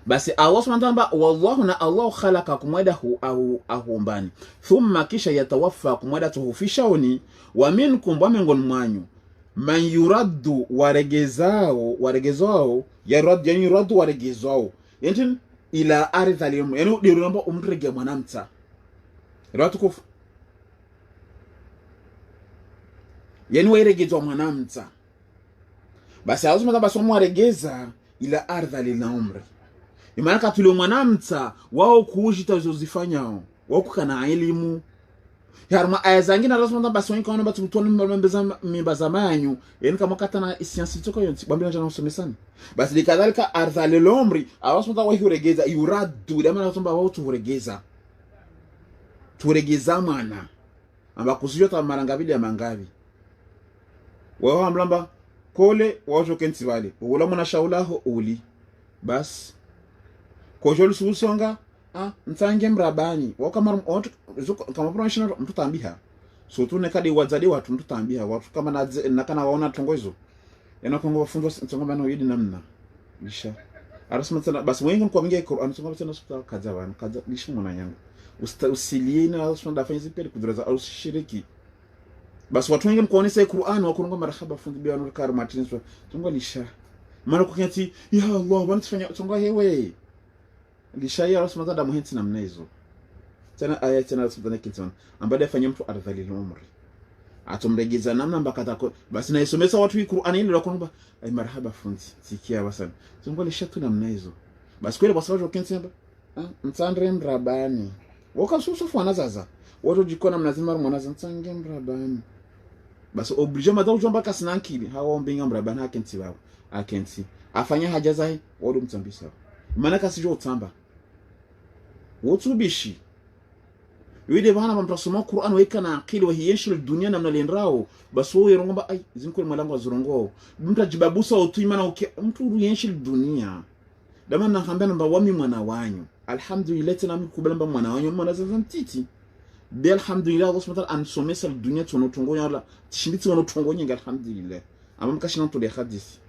Basi Allah subhanahu wallahu na Allah khalaqa kumwadahu au mbani thumma kisha yatawaffa kumwadatuhu fi shawni wa minkum wa mingon mwanyu man yuraddu waregezao yuraddu waregezao yentin ila aridhalimu yani diramba umrege mwanamta ratukufu yani waregezwa mwanamta. Basi Allah subhanahu basi mwaregeza ila aridhalil umri imana katule mwanamta wao kuujita zozifanyao wao kukana elimu Harma aya zangine rasma basi wengi kaona batu mtoni mimbaza manyu yani kama kata na siansi toko yonti bambina jana usomesani basi likadhalika ardhali lomri awasma wahi uregeza yuradu dama nasomba wao turegeza mwana amba kusijota marangabili ya mangabi wao amlamba kole wajo kenti vale wala mwana shaulaho uli bas kojolu susonga ntange mrabani wakama kama professional mtu tambiha so tu nekadi wazadi watu mtu tambiha watu kama nakana waona tongozo yana kongo wafunzo tongo bana yidi namna lisha arasma tena basi wengi kwa mingi Qur'an tongo tena sura kaza wana kaza lisha mwana yangu usiliena arasma dafanya zipeli kudraza au shiriki basi watu wengi mkuonesa Qur'an wakurunga marhaba fundi bia nur kar martins tongo lisha mara kunyati ya Allah bana tufanya tongo hewe lishaya rasma za damu hinti namna hizo tena aya tena rasma kitu ambaye afanya mtu ardhalil umri atumregeza namna mbakata basi na isomesa watu hii Qur'ani ile kwamba ay marhaba fundi sikia wasana tungo lishatu namna hizo basi kweli basi watu kinti hapa mtandre mrabani wakasusu fana zaza watu jikona mnazima mwana mtange mrabani basi oblige madao jomba kasinankili hawo mbinga mrabani hakenti wao akenti afanya haja zai wadu mtambisa mana kasijo utamba wotubishi wide bana mtasoma Qur'an weka na akili wa hiyeshi dunia namna lenrao basi wewe rongo ai zinko mwalango wazurongo mtu ajibabusa utuimana mtu ruyeshi dunia dama na hambia namba wami mwana wanyu alhamdulillah tena mkubala mwana wanyu mwana zantiti bi alhamdulillah Allah subhanahu wa ta'ala ansomesa dunia tunotongonya wala tishinditi wanotongonya alhamdulillah amamkashina to le hadith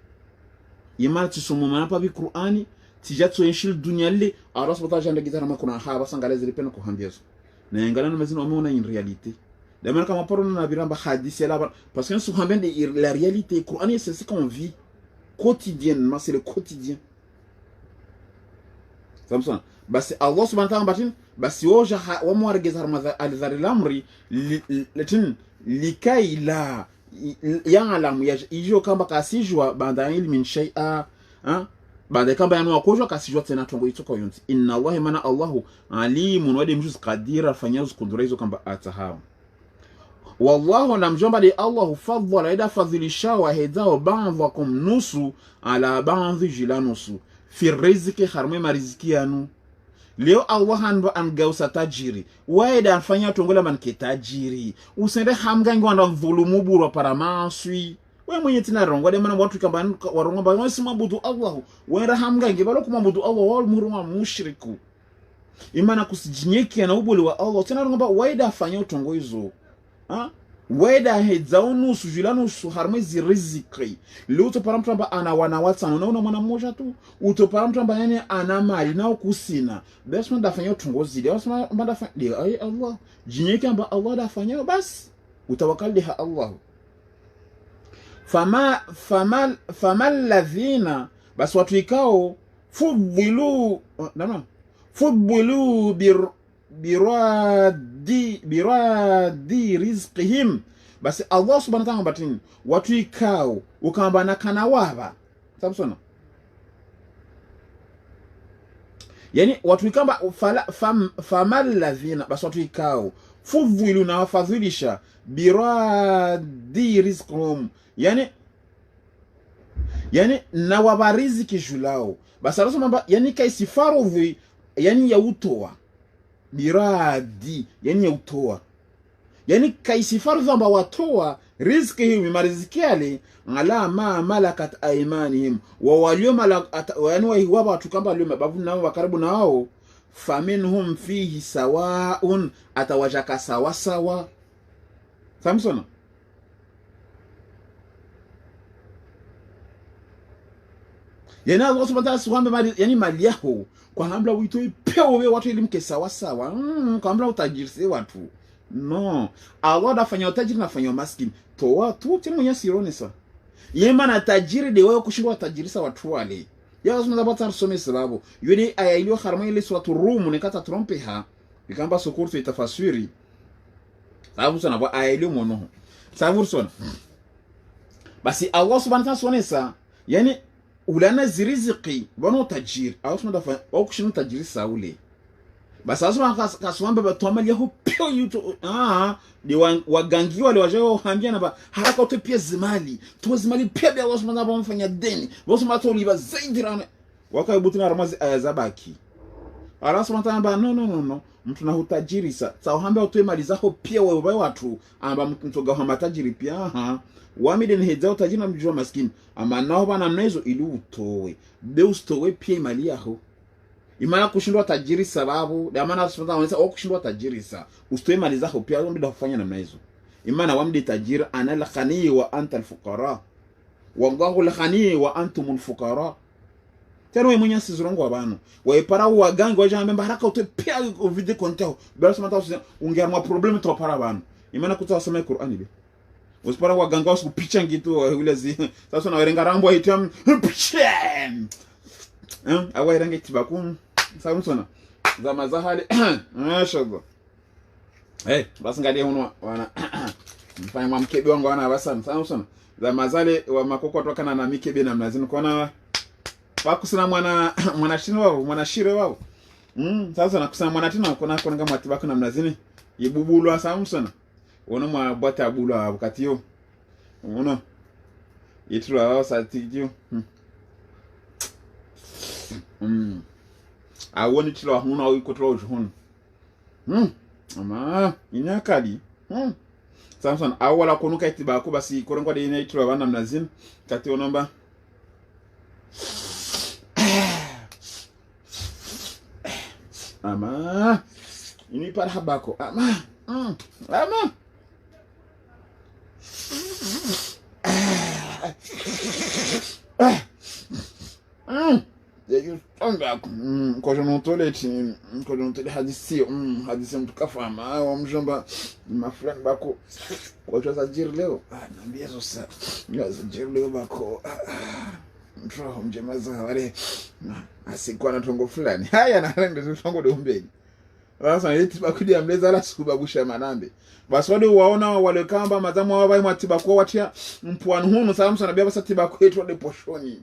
yema tusomo mana pa bi Qur'ani tijatu yenshil dunia le Allah subhanahu wa ta'ala gitara makuna haba sangale zilipena kuhambiazo na yangalana mazina wameona in réalité dama kama parole na biramba hadith là parce que nous hambende la réalité Qur'ani c'est ce qu'on vit quotidiennement c'est le quotidien samson basi Allah subhanahu wa ta'ala basi woja wa mwargeza al-dhari lamri latin likai la ya'lam yajo kamba kasijwa banda ilmin shay'a baada kamba yanu wakojwa kasijwa tena tongo itoka yonti inna Allah mana Allahu alimun wadi mjuz qadira fanyazu kundura hizo kamba atahawa wallahu namjomba li Allahu fadhala ida fadhilisha wa hedao ba'dhakum nusu ala ba'dhi jilanusu fi riziki harme mariziki yanu leo Allah hanba angausa tajiri waida afanya tongola manke tajiri usende hamgangi wanda dhulumu buru para maswi we mwenye tina rongo de mana watu kamba warongo ba wasi mabudu Allah wenda hamgangi balo kumabudu Allah wal muruma mushriku imana kusijinyeki na ubuli wa Allah tina rongo ba waida afanya tongo hizo weda hedzaunu sujilanu suharmezi riziki leo utopara mtu amba ana wanawata unaona mwana mmoja tu utopara mtu amba yani ana mali nao kusina basi ndafanya utongozi leo sema ndafanya leo ay Allah jinyeke amba Allah dafanya basi utawakkali ha Allah famal ladhina basi watu ikao fudhilu fudhilu biradi rizqihim basi Allah subhanahu wa ta'ala batini watu ikao ukamba na kana waba samsona yani watu ikamba famal ladhina basi watu ikao fudhilu na wafadhilisha biradi rizqihum yani na wabariziki julao basi Allah subhanahu yani kaisifaru yani ya utoa biradi yani ya utoa yani kaisifaru zamba watoa riziki hii mariziki yale ala ma malakat aymanihim wa walio malakat yani wao watu kamba walio mabavu nao karibu nao faminhum fihi sawaun atawajaka sawa sawa samsona yani Allah subhanahu wa ta'ala yani mali yako kwa hambla uitoi peo we watu elimke sawa sawa kwa hambla utajirisi watu no Allah dafanya utajiri na fanya maskini toa tu tena mwenye sirone sa yema na tajiri de wewe kushindwa tajirisa watu wale ya Allah subhanahu wa ta'ala some sababu yule aya iliyo harama ile suratu Rum nikata trompe ha ikamba sokurtu itafasiri sababu sana kwa aya iliyo mono sababu sana basi Allah subhanahu wa ta'ala sonesa yani ulana ziriziki bono tajiri au sema dafa au kushinu tajiri saule basi asoma kaswamba batomali yaho pia yuto ni wagangi wale wajao hambia na haraka utopia zimali tu zimali pia bia wasu manaba mfanya deni wasu mato liba zaidi rana wakaibutina ramazi ayazabaki alasu matamba no mtu na hutajiri sa hambia utoe mali zako pia wewe watu amba mtu gawa matajiri pia wamide ni hedzao tajiri na mjua maskini ama nao bana mnezo ili utoe deus towe pia mali yako imana kushindwa tajiri sababu da maana tunataka wanasema kushindwa tajiri sa usitoe mali zako pia ndio kufanya namna hizo imana wamdi tajiri ana la khani wa anta al fuqara wallahu la khani wa antum al fuqara tena wewe mwenye sizirongo abantu waipara wagangi wajamba haraka utoe pia video kontao bila sema tao ungearma problem to para abantu imana kutasoma Qur'ani be usipara waganga wasu picha ngitu ule zi sasa na werenga rambo item awa irange tibakum Samsona za mazahali mashallah basi ngalie huno wana mfanya mamkebe wangu wana basa Samsona za mazale wa makoko tokana na mikebe na mnazini kuona wakusina mwana shino wao mwana shire wao sasa nakusana mwana tina kuna kama tibaku na mnazini ibubulwa Samsona ono mwa bota abulwa wakati yo ono itula wao satijio awoni tilo huna uikotlo jhun ama inyakali Samson awala kunuka itiba ko basi korongo de ina tilo bana mnazin kati onomba ama ini para habako ama Kwa jonotole hadisi mtukafama wa mjomba mafulani bako kwa choza jiri leo naambia sasa ngaza jiri leo bako mtroho mjemaza wale asikuwa na tongo fulani haya na rende tongo de umbeni sasa yeti bakudi amleza la subabusha manambe basi wale waona wale kamba mazamu wa bai matibako watia mpwanu hunu Samson na bia tibako yetu de poshoni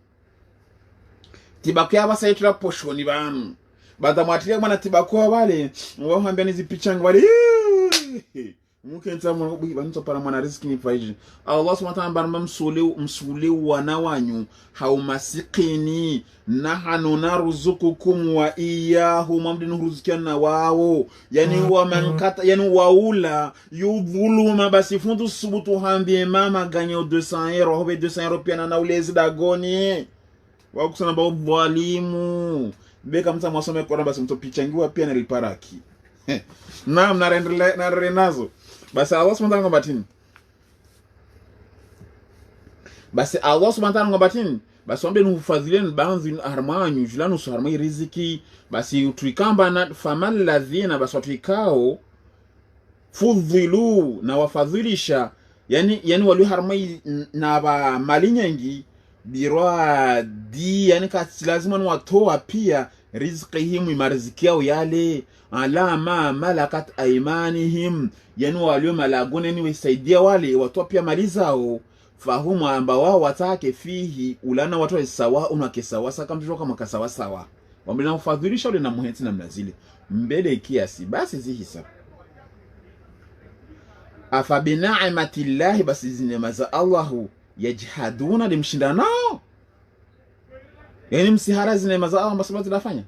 tibaku ya basa yetu la poshoni banu bada mwatilia mwana tibaku wa wale wahambia nizi pichanga wale muke nita mwana para mwana riziki ni faiji Allah subhanahu wa ta'ala msule wana wanyu haumasikini nahanu naruzukukum wa iyahu mamdinu ruzikiana wao yani wa mankata yani waula yudhuluma basi fundu subutu hambie mama ganyo 200 euro hobe 200 euro pia na ulezi dagoni wakusana ba walimu beka mta mwasome kwa basi mto pichangiwa pia niliparaki naam na renazo basi Allah subhanahu wa ta'ala basi Allah subhanahu wa ta'ala basi ombe nufadhileni banzi armanyu julanu sarmai riziki basi utuikamba na famal ladhina basi watuikao fudhilu na wafadhilisha yani wali harmai na ba mali nyingi birwa di yani kasi lazima watoa pia rizqihim marziki yao yale ala ma malakat aymanihim yani walio malagone ni wasaidia wale watoa pia mali zao fahumu amba wao watake fihi ulana watu sawa unakesawa saka mtu kama kasawa sawa wambina ufadhilisha ule na muhenti na mnazile mbele kiasi basi zihisa afa bina'imatillahi basi zinemaza Allahu yajhaduna limshindanao yani msihara zinemaza Allah basabati lafanya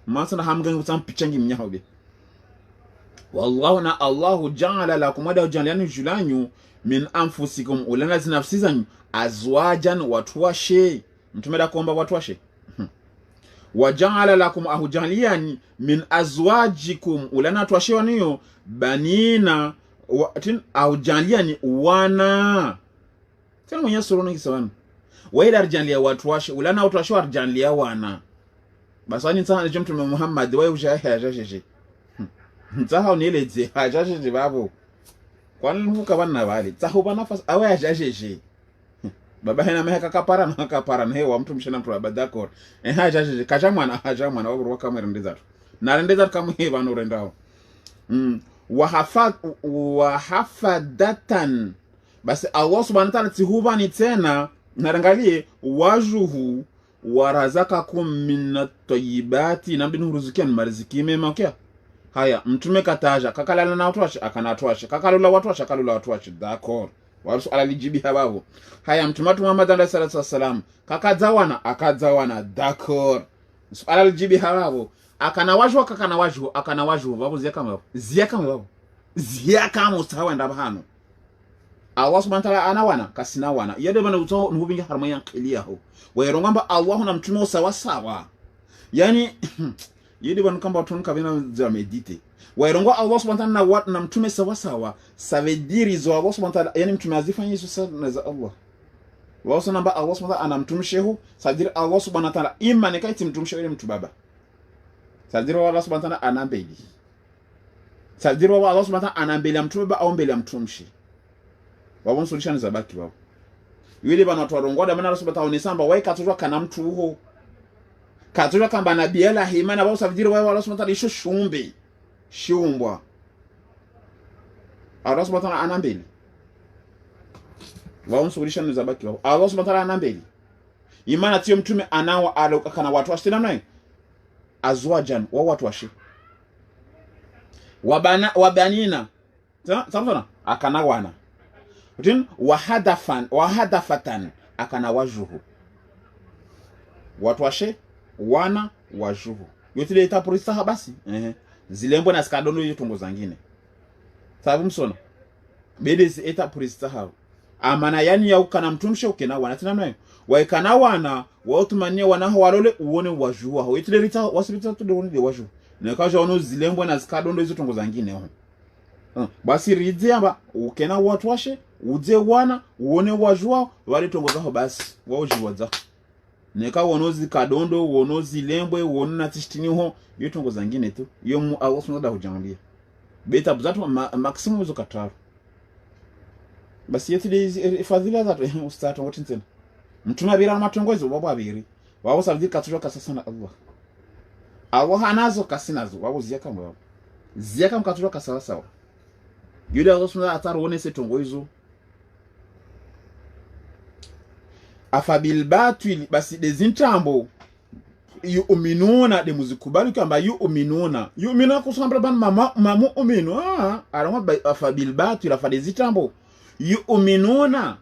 masana hamgangu tampichangi mnyahobe wallahu na Allahu ja'ala lakum wada jalani julanyu min anfusikum ulana zinafsizanyu azwajan watwashe mtumeda kuomba watwashe waja'ala lakum ahujaliani min azwajikum ulana twashe waniyo banina watin ahujaliani wana tena mwenye sorono kisawana waida arjanlia watwashe ulana watwashe arjanlia wana basani sana jomtu Muhammad wa ujahajajeje ntaha uneleze hajajeje babo kwani nuka bana bali tahuba nafasi awe hajajeje baba hena mehaka kapara na hewa mtu mshana mtu abadakor hajajeje kajamwana waburu kamera ndezatu na ndezatu kama heba no rendao wa hafadatan basi Allah subhanahu wa ta'ala tihuba ni tena narangalie wajuhu warazakakum min at-tayyibati na binu ruzikian marziki mema kia haya mtume kataja kakalala na watu wache akanatwache kakalula watu wache akalula watu wache d'accord warusu alalijibi hababo haya mtume watu Muhammad alayhi salatu wasalam kakadzawana akadzawana d'accord alalijibi hababo akanawajwa babo ziyakama ustawa ndaba hano Allah subhanahu wa ta'ala anawana kasina wana yade bana uto nubinga harma yankiliyaho wayirongamba Allah na mtume sawa sawa yani yede bana kamba watu kabina za medite wairongo Allah subhanahu wa ta'ala na mtume sawa sawa ça veut dire izo Allah subhanahu wa ta'ala yani mtume azifanya hizo sana za Allah wao sana ba Allah subhanahu wa ta'ala anamtumshehu ça veut dire Allah subhanahu wa ta'ala imani kaiti mtumshehu ile mtu baba ça veut dire Allah subhanahu wa ta'ala anambeli ça veut dire Allah subhanahu wa ta'ala anambeli mtume baba au mbele mtumshi wao solution za baki wao yule bana watu warongo da maana Allah subhanahu wa ta'ala onesamba wai katuzwa kana mtu huo katuzwa kamba nabiela himana wao ça veut dire wao Allah subhanahu wa ta'ala isho shumbe shiumbwa Allah subhanahu wa ta'ala anambeli wao solution za baki wao Allah subhanahu wa ta'ala anambeli imana tio mtume anao alokana watu wasina naye azwajan wao watu washi wabanina sawa akana wana utin wahadafatan akana wajuhu watu washe wana wajuhu yote leta purisa basi zilembo na skadono yitungo zangine sababu msona bedezi eta purisa hao amana yani ya ukana mtumshe ukena wana tina nayo waikana wana wautumania wana walole uone wajuhu hao yote leta wasibita tudoni de wajuhu nekaja ono zilembo na skadono yitungo zangine ho basi ridze amba ukena watu washe udze wana uone wajua wale tongoza ho basi wao jiwaza neka wonozi kadondo wonozi lembwe wonona tishtini ho yotongo zangine tu yo mu Allah subhanahu wa hujambia beta buzatu maximum zo kataro basi yeti fadhila za ustato wote tena mtuna bira matongozo babo abiri wao sabidi katuro kasasa na Allah anazo kasinazo wao ziyaka mkaturo kasasa sawa yule Allah subhanahu wa ta'ala wone se tongozo afabil batil basi dezintambo yu'minuna de muzikubali kamba yu'minuna kusambra ban mamu uminu alama afabil batil afadezitambo yu'minuna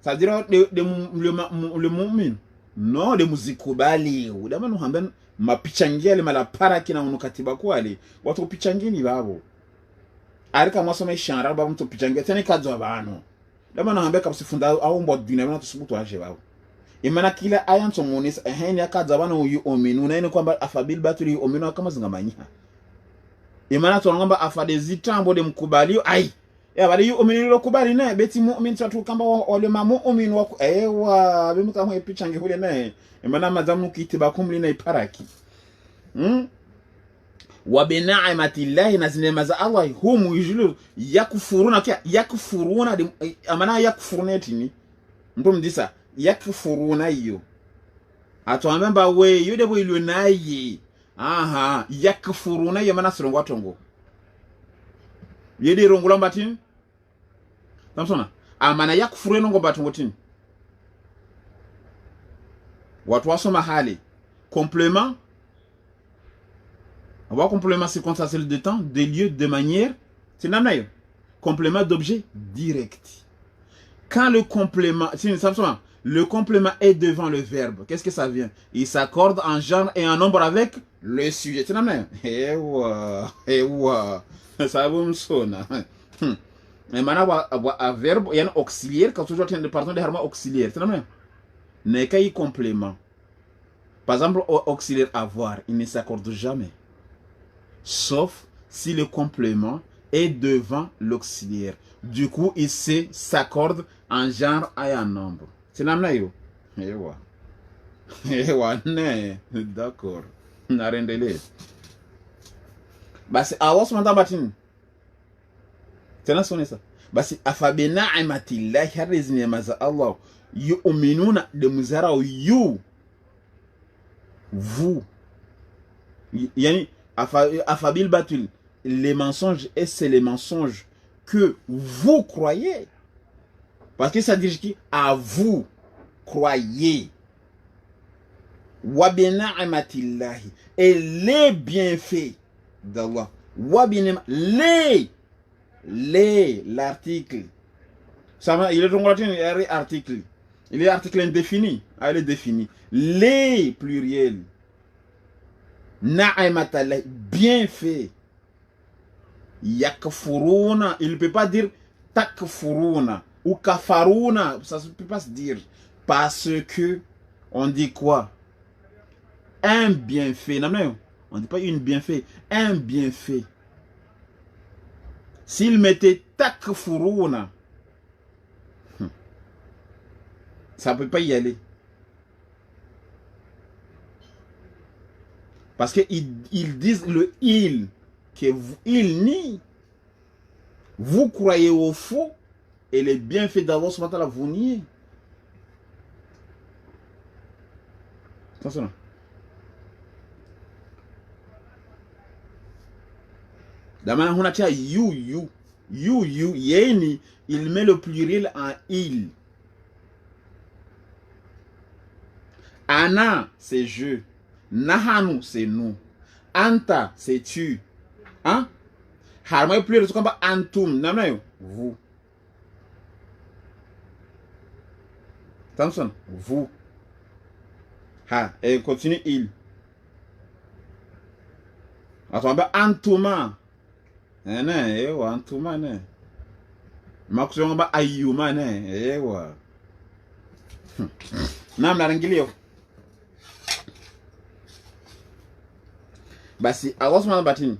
sadira de le mu'min no de muzikubali udama no hamben mapichangiele malapara kina unukatiba kwali watu pichangi babo arika mwasoma ishara babo mtu pichangi tena kadzo abano dama no hambe kapsifunda au mbo dinamina tusubutu aje babo imana kila aya ntomonisa eheni akaza bana uyu ominu na ine kwamba afabil batuli ominu kama zingamanya imana tonongamba afadezitambo de mkubalio ai ya bali yu ominu lo kubali naye beti mu'min tatu kamba wale mu'min wako ewa bimuka ho epichange hule naye imana mazamu kitiba kumli na iparaki wa bina'imatillahi na zinema za Allah humu yujulu yakufuruna amana yakufuruna etini ndo mdisa yakufuruna hiyo atuambamba we yude bo ilu nayi yakufuruna hiyo maana sirongo atongo yede rongo lambatin tamsona amana yakufuruna ngo batongo tin watu wasoma hali complément complément circonstanciel de temps, de lieu, de manière, c'est n'amnayo complément d'objet direct. Quand le complément, le complément est devant le verbe, qu'est-ce que ça vient? Il s'accorde en genre et en nombre avec le sujet. C'est n'amnayo. Ça vous me sonne. Mais maintenant, un verbe, il y a un auxiliaire, quand toujours tu partant de harma auxiliaire. C'est n'amnayo. N'est qu'un complément. Par exemple, auxiliaire avoir, il ne s'accorde jamais. Sauf si le complément est devant l'auxiliaire. Du coup, il s'accorde en genre et en nombre. C'est l'amnayo. D'accord. Narendele. Bah c'est awas manta batin. C'est là sonné ça. Bah c'est afabena imatillahi harizni maza Allah. Yu'minuna de muzara you. Vous. Yani afabil batul, les mensonges, et c'est les mensonges que vous croyez. Parce que ça dit qui à vous croyez. Wabena amatillahi, et les bienfaits d'Allah. l'article. Ça, il est article. Il est article indéfini. Elle est définie. Les pluriels. Na'amatallah, bien fait. Yakfuruna, il ne peut pas dire takfuruna ou kafaruna, ça ne peut pas se dire. Parce que, on dit quoi? Un bienfait. Non, on ne dit pas une bienfait. Un bienfait. S'il mettait takfuruna, ça ne peut pas y aller. Parce qu'ils disent le il, que vous, il nie. Vous croyez au faux et les bienfaits d'Allah subhanahu wa ta'ala vous niez. Attention. D'abord, on a dit you, yeni, il met le pluriel en il. Ana, c'est je. Nahanu, c'est nous. Anta, c'est tu. Hein? Harma pluriel, c'est comme antum. Non, vous. Attention, vous. Ha, et continue il. Attends, antuma. Antuma, ne. Makusonga ba ayuma, ne. Ewa. Nam na rangilio. Basi Allah subhanahu batini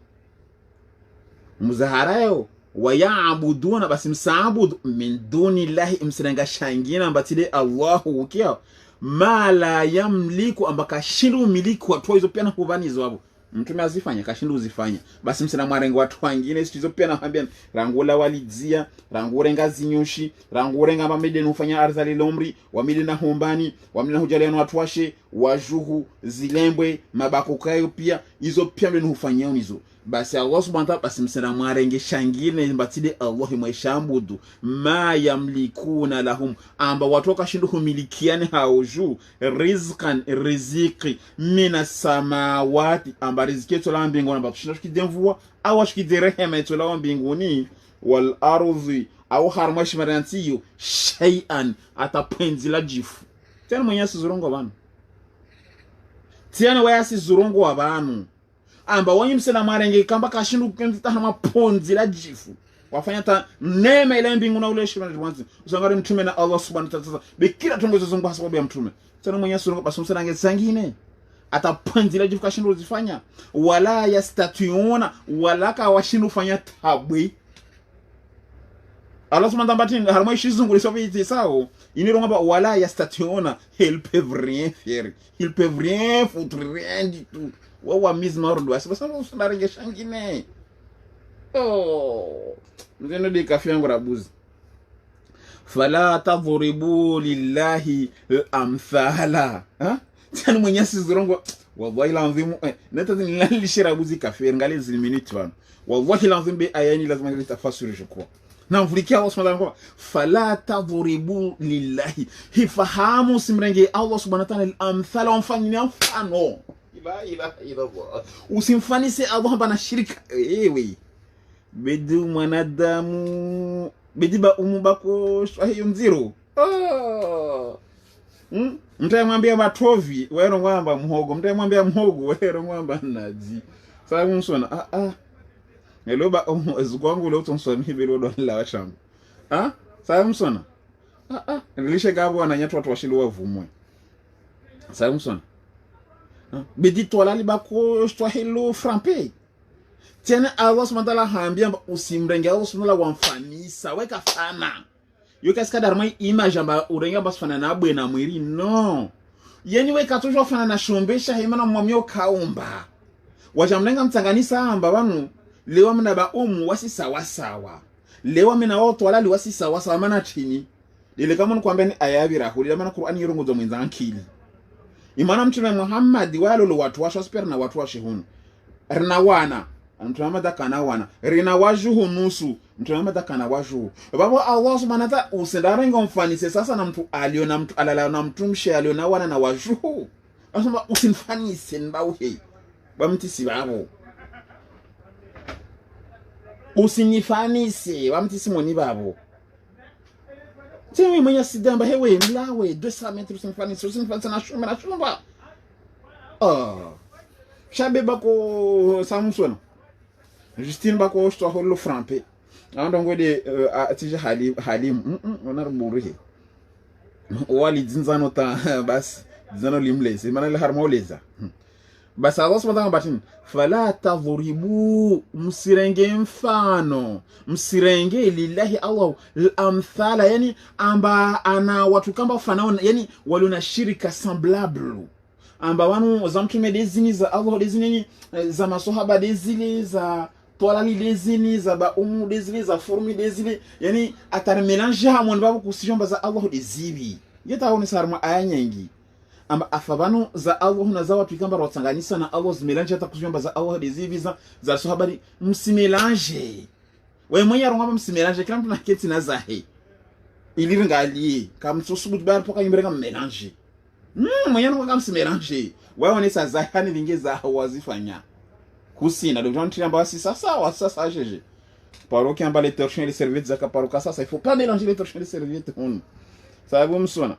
muzaharayo wa ya'buduna basi msaabudu min dunillahi msirenga shangina batide Allahu ukia ma la yamliku ambaka shindu miliki watu hizo pia na kubanizo hapo mtume azifanya kashindu uzifanya basi msina mwarengo watu wengine hizo pia naambia rangula walizia rangurenga zinyushi rangurenga mamede nufanya arzali lomri wamili na hombani wamili na hujaliano watu washe wajuhu zilembwe mabakukayo pia hizo pia mle nufanya hizo basi Allah subhanahu wa ta'ala basi msina mwarenge shangine mbatide Allah mwishambudu ma yamlikuna lahum amba watu wakashindu humilikiane hauju rizqan riziki mina samawati amba riziki yetu la mbinguni amba tushinda tukidemvua au ashkidirehema yetu la mbinguni wal ardhi au harmashi marantiyo shay'an atapenzi la jifu tena mwenye asizurongo bana tena waya asizurongo wa banu amba wanyi msela marenge kamba kashindu kenta hama ponzi la jifu wafanya ta nema ile mbingu na ule shimani tuwanzi usangari mtume na Allah subhanahu wa ta'ala bikira tungozo zungu sababu ya mtume tena mwenye asizurongo basi msela nge zangine atapenzi la jifu kashindu uzifanya wala yastatiuna wala ka washindu fanya tabwi Allah subhanahu wa ta'ala harmo ishizungu lisoviti sao inironga ba wala yastatiuna ils peuvent rien faire ils peuvent rien foutre rien du tout wawa mizmardo asibasa usunarenge shangine mzeno de kafi yangu rabuzi fala tadhribu lillahi amthala tani mwenye sizirongo wallahi lanzimu natazi nilishirabuzi kafi ngali zilminiti bana wallahi lanzimu be ayani lazima nitafasiri je crois na mvulikia Allah subhanahu wa ta'ala fala tadhribu lillahi hifahamu simrenge Allah subhanahu wa ta'ala amthala mfanyeni mfano la ilaha illallah usimfanise Allah bana shirika ewe bedu mwanadamu bediba umubako hiyo nziro mtayamwambia matovi wero ngwamba muhogo mtayamwambia muhogo wero ngwamba naji sababu msona eloba ezugwangu lo tonswami belo do la washangu sababu msona nilishe gabo ananyatu watu washilu wavumwe sababu msona bedi tola libako swahilo frappé tena Allah subhanahu wa ta'ala haambia usimrenge Allah subhanahu wa ta'ala wamfanisa weka fana yoka skada armai image amba urenga basfana na abwe na mwiri no yeni weka tojo fana na shombesha himana mwamyo kaumba wajamlenga mtanganisa amba banu lewa mna ba wasi sawa sawa lewa mna watu wala wasi sawa sawa mana chini ile kama nikwambia ni ayabira huli maana Qur'ani yirongozo mwenza ankili imana mtume Muhammad walo watu washo spera na watu washihunu rina wana mtume Muhammad kana wana rina wajuhu nusu mtume Muhammad kana wajuhu babo Allah subhanahu wa ta'ala usendarenga mfanise sasa na mtu aliona mtu alala na mtumshe aliona wana na wajuhu asema usinfanise mbauhe bamtisi babo usinifanisi wamtisi moni babo tewe mwenye sidamba hewe mlawe 200 metri usinifanisi na shumba shabe bako Samson Justine bako sto holo frampe ando ngode atije halim onar burihe wali dinzano ta bas dinzano limleze manale harmauleza basi Allah subhanahu wa ta'ala fala tadhribu msirenge mfano msirenge lillahi Allah al-amthala yani amba ana watu kamba fanao yani waliona shirika semblable amba wanu za mtume dezini za Allah dezini za maswahaba dezini za twalali dezini za baumu dezini za formi dezini yani atar mélanger hamon babu kusijomba za Allah dezibi yeta oni sarma aya nyingi amba afabano za Allah na za watu kamba rotanganisa na Allah zimelange hata kujomba za Allah dezibi za sahaba msimelange wewe mwenye ronga msimelange kila mtu na keti na zahe iliringali kama msusubu bar poka imbreka melange mwenye ronga msimelange wewe ni sa zahani vingeza wazifanya kusina donc j'entends amba sasa jeje paroki amba les torchons et les serviettes zaka paroka ça il faut pas mélanger les torchons et les serviettes ça vous msona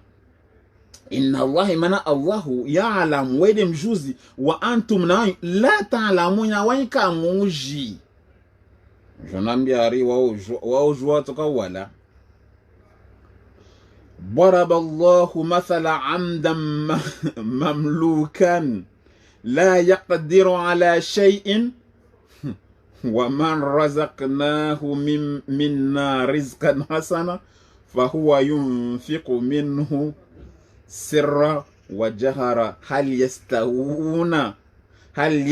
inna Allah mana Allahu ya'lam wede mjuzi wa antum na la ta'lamuna wa ikamuji jonambia ari wao jua toka wala ضرب الله مثل عمدا مملوكا لا يقدر على شيء ومن رزقناه منا رزقا حسنا فهو ينفق منه سرا وجهرا هل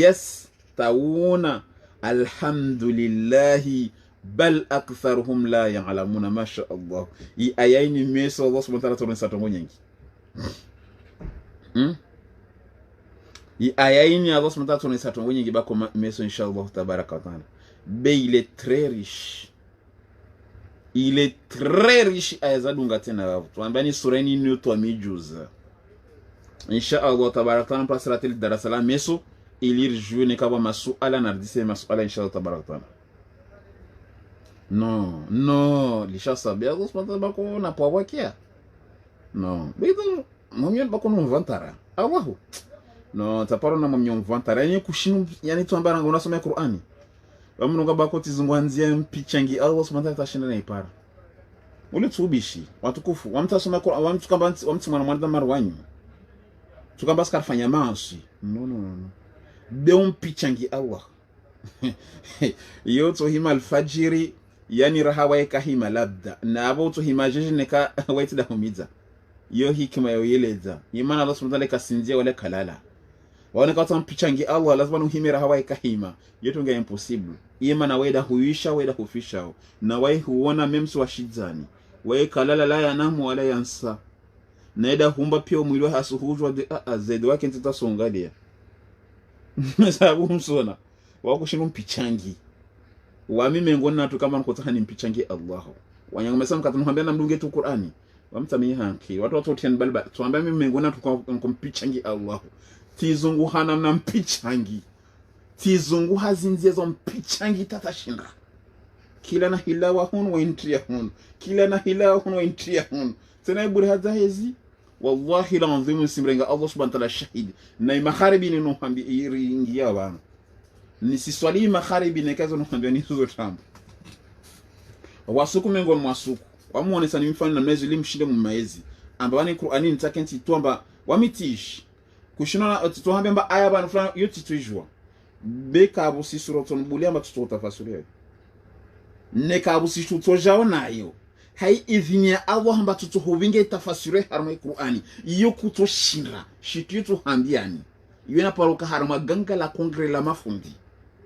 يستوون الحمد لله بل أكثرهم لا يعلمون ما شاء الله آيين ميسو الله سبحانه وتعالى تورن ساتو نينغي آيين الله سبحانه وتعالى تورن ساتو نينغي باكو ميسو إن شاء الله تبارك وتعالى il est très riche. Il est très riche ayazadunga tena tuambani sureni ni to mijuza insha Allah tabarakana pasratil darasala meso ilir june kaba masuala na dise masuala insha Allah tabarakana non lisha sabia dos pata bako na pawa kia non bido momyon bako no vantara Allahu no taparo na momyon vantara yani kushinu yani tuambana ngona soma Qur'ani wamunonga bako tizungwanzia mpichangi Allah subhanahu wa ta'ala tashinda na ipara ule tubishi watukufu wamtasoma kwa wamtukamba wamtumana mwana marwanyu tukamba skarfanya mansi no beum pichangi Allah yoto hima alfajiri yani rahawa kahima labda na abo to hima jeje ka waiti da humiza yo hikima yo yeleza imana Allah subhanahu wa ta'ala kasinzia wala kalala waone kwa pichangi Allah lazima nuhime rahawa kahima yoto nga impossible imana weda huisha weda hufisha na wai huona memsu wa shizani wae kalala la yanamu wala yansa naida humba pia mwili wa hasuhujwa zaidi wake ntita songalia sababu msona wako shinu mpichangi wa mimi ngoni na tu kama nkotaka ni mpichangi Allah wanyanga mesema katunambia na mdunge tu Qur'ani wamtamii hanki watu tian balba tuambia mimi ngoni na tu mpichangi Allah tizungu hana na mpichangi tizungu hazinzie zo mpichangi tatashinda kila na hilawa hunu wa intria hunu kila na hilawa hunu wa intria hunu tena iburi hadha hezi wallahi la nzimu simrenga Allah subhanahu wa ta'ala shahidi na magharibi ni nuhambi iringia bana nisiswali magharibi ne kazo nuhambi ni hizo tambo wasuku mengo mwasuku wamuonesa ni mfano na mezi limshinde mu maezi ambawani Qur'ani nitakenti tuamba wamitishi kushina tuhambe mba aya bana fulani yote tuijua beka abo si suratul buliamba tutotafasiria neka abo si tutojao nayo hai idhinia Allah hamba tutuhovinge tafasire harma Qur'ani iyo kutoshinda shikitu hambiani iyo na paroka harma ganga la kongre la mafundi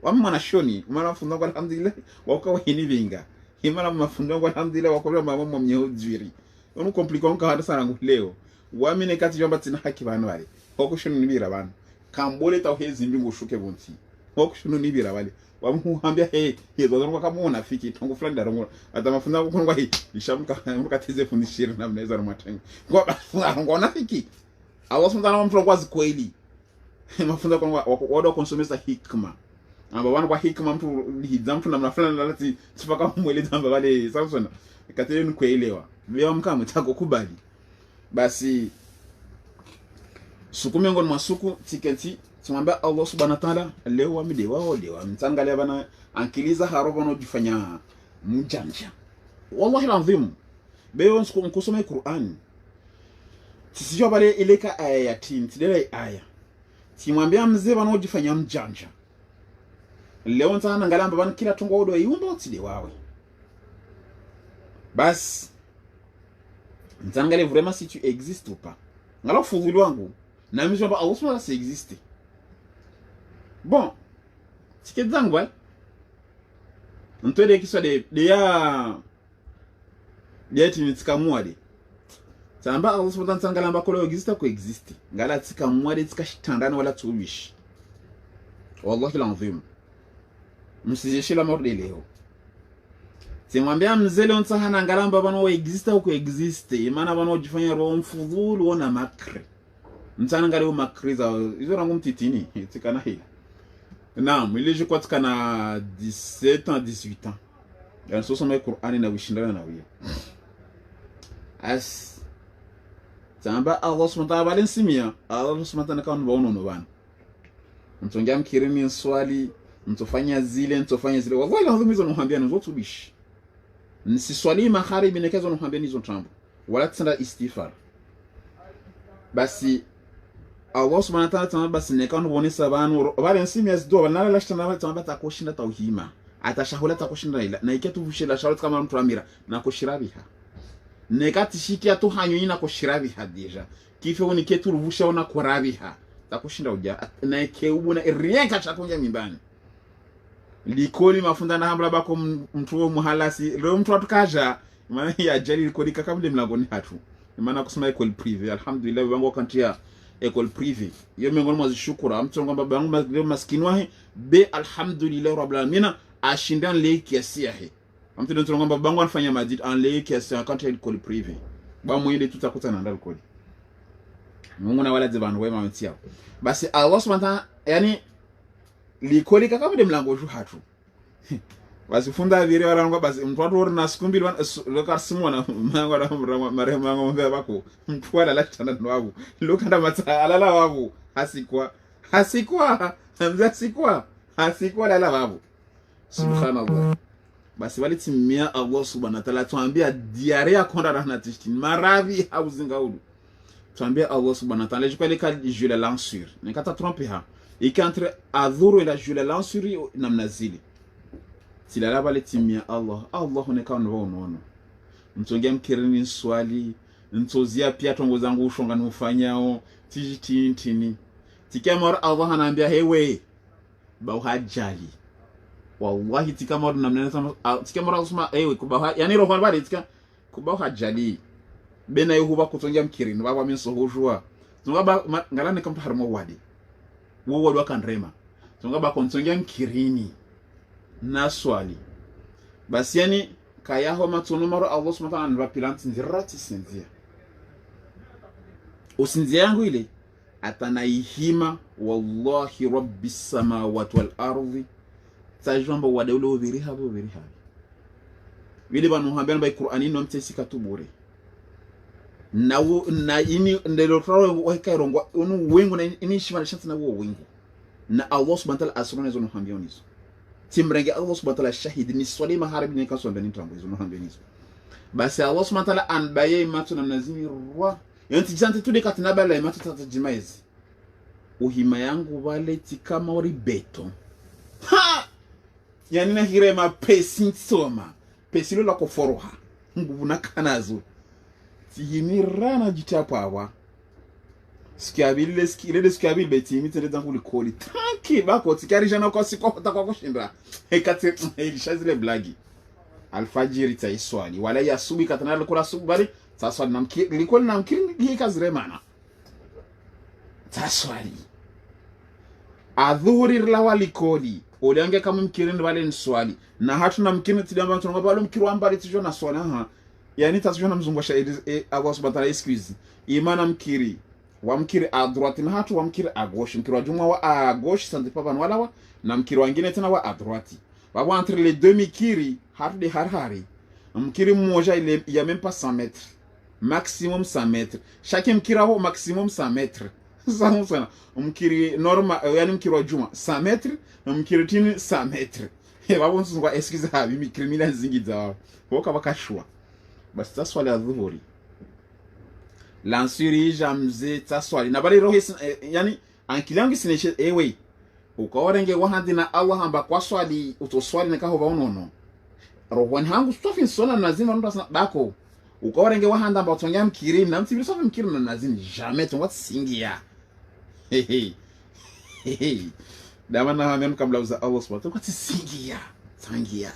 wamma na shoni mara funda kwa alhamdulillah wakawa hini vinga himala mafunda kwa alhamdulillah wakawa mama mwenye dzwiri onu komplikon ka hada sana leo wamine kati jomba tina haki bana wale wako shoni nibira bana kambole tawhezi mbingu shuke bonti wako shoni nibira wale wamuhambia hizo ndo kama unafiki tongo fulani darongo atamafunda ko kwa hii ishamka mkatize fundishira na mnaweza na matengo kwa ngo unafiki Allah subhanahu wa ta'ala kwa kweli mafunda kwa wado konsomesa hikma amba wana kwa hikma mtu hidza mtu namna fulani lati tupaka mweleza amba wale Samson katele ni kuelewa vya mkama takukubali basi suku miongoni mwa suku tiketi tumwambia Allah subhanahu wa ta'ala leo wamide wao leo mtangalia bana ankiliza haroba no jifanya mjanja wallahi alazim beyo kusoma Qur'an sisijua pale ileka aya ya 10 tidele aya timwambia mzee bana jifanya mjanja leo ntana ngalamba bana kila tungo odo yumba tide wawe bas ntangale vraiment si tu existes ou pas ngalo fudhulu wangu na mimi kwamba Allah subhanahu wa existe bon ticket zangu ntwede kiswa de ya tinitsikamwa de tamba Allah subhanahu wa ta'ala ngala mbakolo existe ko existe ngala tsikamwa de tsikashitandana wala tubishi wallahi alazim msijeshi la morde leo simwambia mzele nsahana ngalamba bano existe au existe maana bano jifanya roho mfudhulu ona makre mtana ngale makriza hizo rangu mtitini tikana hila naam ile je kwa tikana 17 ans 18 ans ya sosoma Qur'ani na wishindana na wiya as tamba Allah subhanahu wa ta'ala balensimia Allah subhanahu wa ta'ala kan baono no bana mtongia mkirini swali mtofanya zile wallahi lazima hizo nuhambia na zote bishi nisiswali magharibi nikazo nuhambia hizo tambo wala tsanda istighfar basi Allah subhanahu wa ta'ala tamba basi nekano bonesa banu balensimia zido banala lashtana tamba takoshinda tauhima atashahula takoshinda ila na iketu vushela shauri kama mtu amira na kushirabiha nekati shikia tu hanyo na kushirabiha deja kife uniketu ruvusha ona kurabiha takushinda uja na ikeubu na rienka chakunja mimbani likoli mafunda na hambla bako mtu muhalasi leo mtu atukaja maana ya jali likoli kabla mlangoni hatu maana kusema école privée alhamdulillah wangu kantia école privée yo miongoni mwa zishukura mtu ngamba bangu maskini wahe be alhamdulillah rabbil alamin ashindan le kiasi yahe mtu ndio ngamba bangu anafanya majid en le kiasi kantia école privée ba mwende tutakutana ndal kodi Mungu na wala zibanu wema mtiao basi Allah subhanahu wa ta'ala yani likoli kama mlango ju hatu basi funda vile wala basi mtu watu na sikumbi lokar simona mango na marehemu mango mbele bako mtu wala la tanda nwabu lokanda mata alala wabu hasikwa lala wabu subhanallah basi wali timia Allah subhanahu wa ta'ala tuambia diarrhea konda na tishtini maravi hauzinga udu tuambia Allah subhanahu wa ta'ala je peux je la lance sur ne kata tromper ha ikantre adhuru ila je la lance sur namna zile tilala bale timia Allah ne kana unaona mtongea mkirini swali ntozia pia tongo zangu ushonga nufanyao tijitintini tikamora Allah anaambia hewe ba uhajali wallahi tikamora namna tikamora usma hewe kuba yani roho bale tika kuba uhajali bena yuhuba kutongea mkirini baba mimi sohujwa tungaba ngalane kama harmo wadi wo wadi wakanrema tungaba kontongea mkirini na swali basi yani kayaho matono maro Allah subhanahu wa ta'ala anvapilanti ndirati sinzia usinzia yangu ile atanaihima wallahi rabbis samawati wal ardi tajamba wadaulo biriha vile banu hambana by Qur'ani no mtesika tubure na ini ndelo trawe wakairongwa unu wengu na ini shimana shanti na wo wengu na Allah subhanahu wa ta'ala asrona zo no hambionizo timrenge Allah subhanahu wa ta'ala shahidi ni swali maharibi ni kaso ndani tambo zo no hambionizo basi Allah subhanahu wa ta'ala anbaye matu na mnazini rwa yanti jante tude katina bala matu tatajimaizi uhima yangu wale tikama ori beto ha yani na hirema pesi nsoma pesi lo la koforoha nguvu na kanazo tihimirana jitapawa skiabile beti mitende zangu likoli tranquille bako tikarisha na kwa siko kwa kushinda hekate ilishazile blagi alfajiri taiswali wala yasubi katana kula subari sasa namkiri likoli namkiri hikaziremana taswali adhuhuri lawa likoli oliange kama mkiri wale nswali na hatuna mkiri tidamba tunanga balo mkiri ambali tijo na swala ha yani tasijona mzungwa shahidi Allah subhanahu wa ta'ala excuse imana mkiri wa mkiri a droite na hatu wa mkiri a gauche. Mkiri wa juma wa a gauche sante papa wala wa na mkiri wengine tena wa a droite. Baba entre les deux mikiri hatu de harhari. Mkiri mmoja il y a même pas 100 mètres. Maximum 100 mètres. Chaque mkiri au maximum 100 mètres. Sana mkiri normal yani mkiri wa juma 100 mètres, mkiri tini 100 mètres. Baba nsungwa excuse habi mikiri mila zingi za woka bakashwa. Basi taswali ya dhuhuri. Lansuri jamze taswali. Na bali roho yani ankilangi sineshe ewe. Ukawarenge wahandi na Allah hamba kwa swali utoswali na kaho baonono. Rohwan hangu stofin sona nazima ndo sana bako. Ukawarenge wahanda amba utonga mkiri na mtibiri sofi mkiri na nazini jamais tonga singia. Dama na hamem kabla uza Allah subhanahu wa ta'ala singia. Tangia.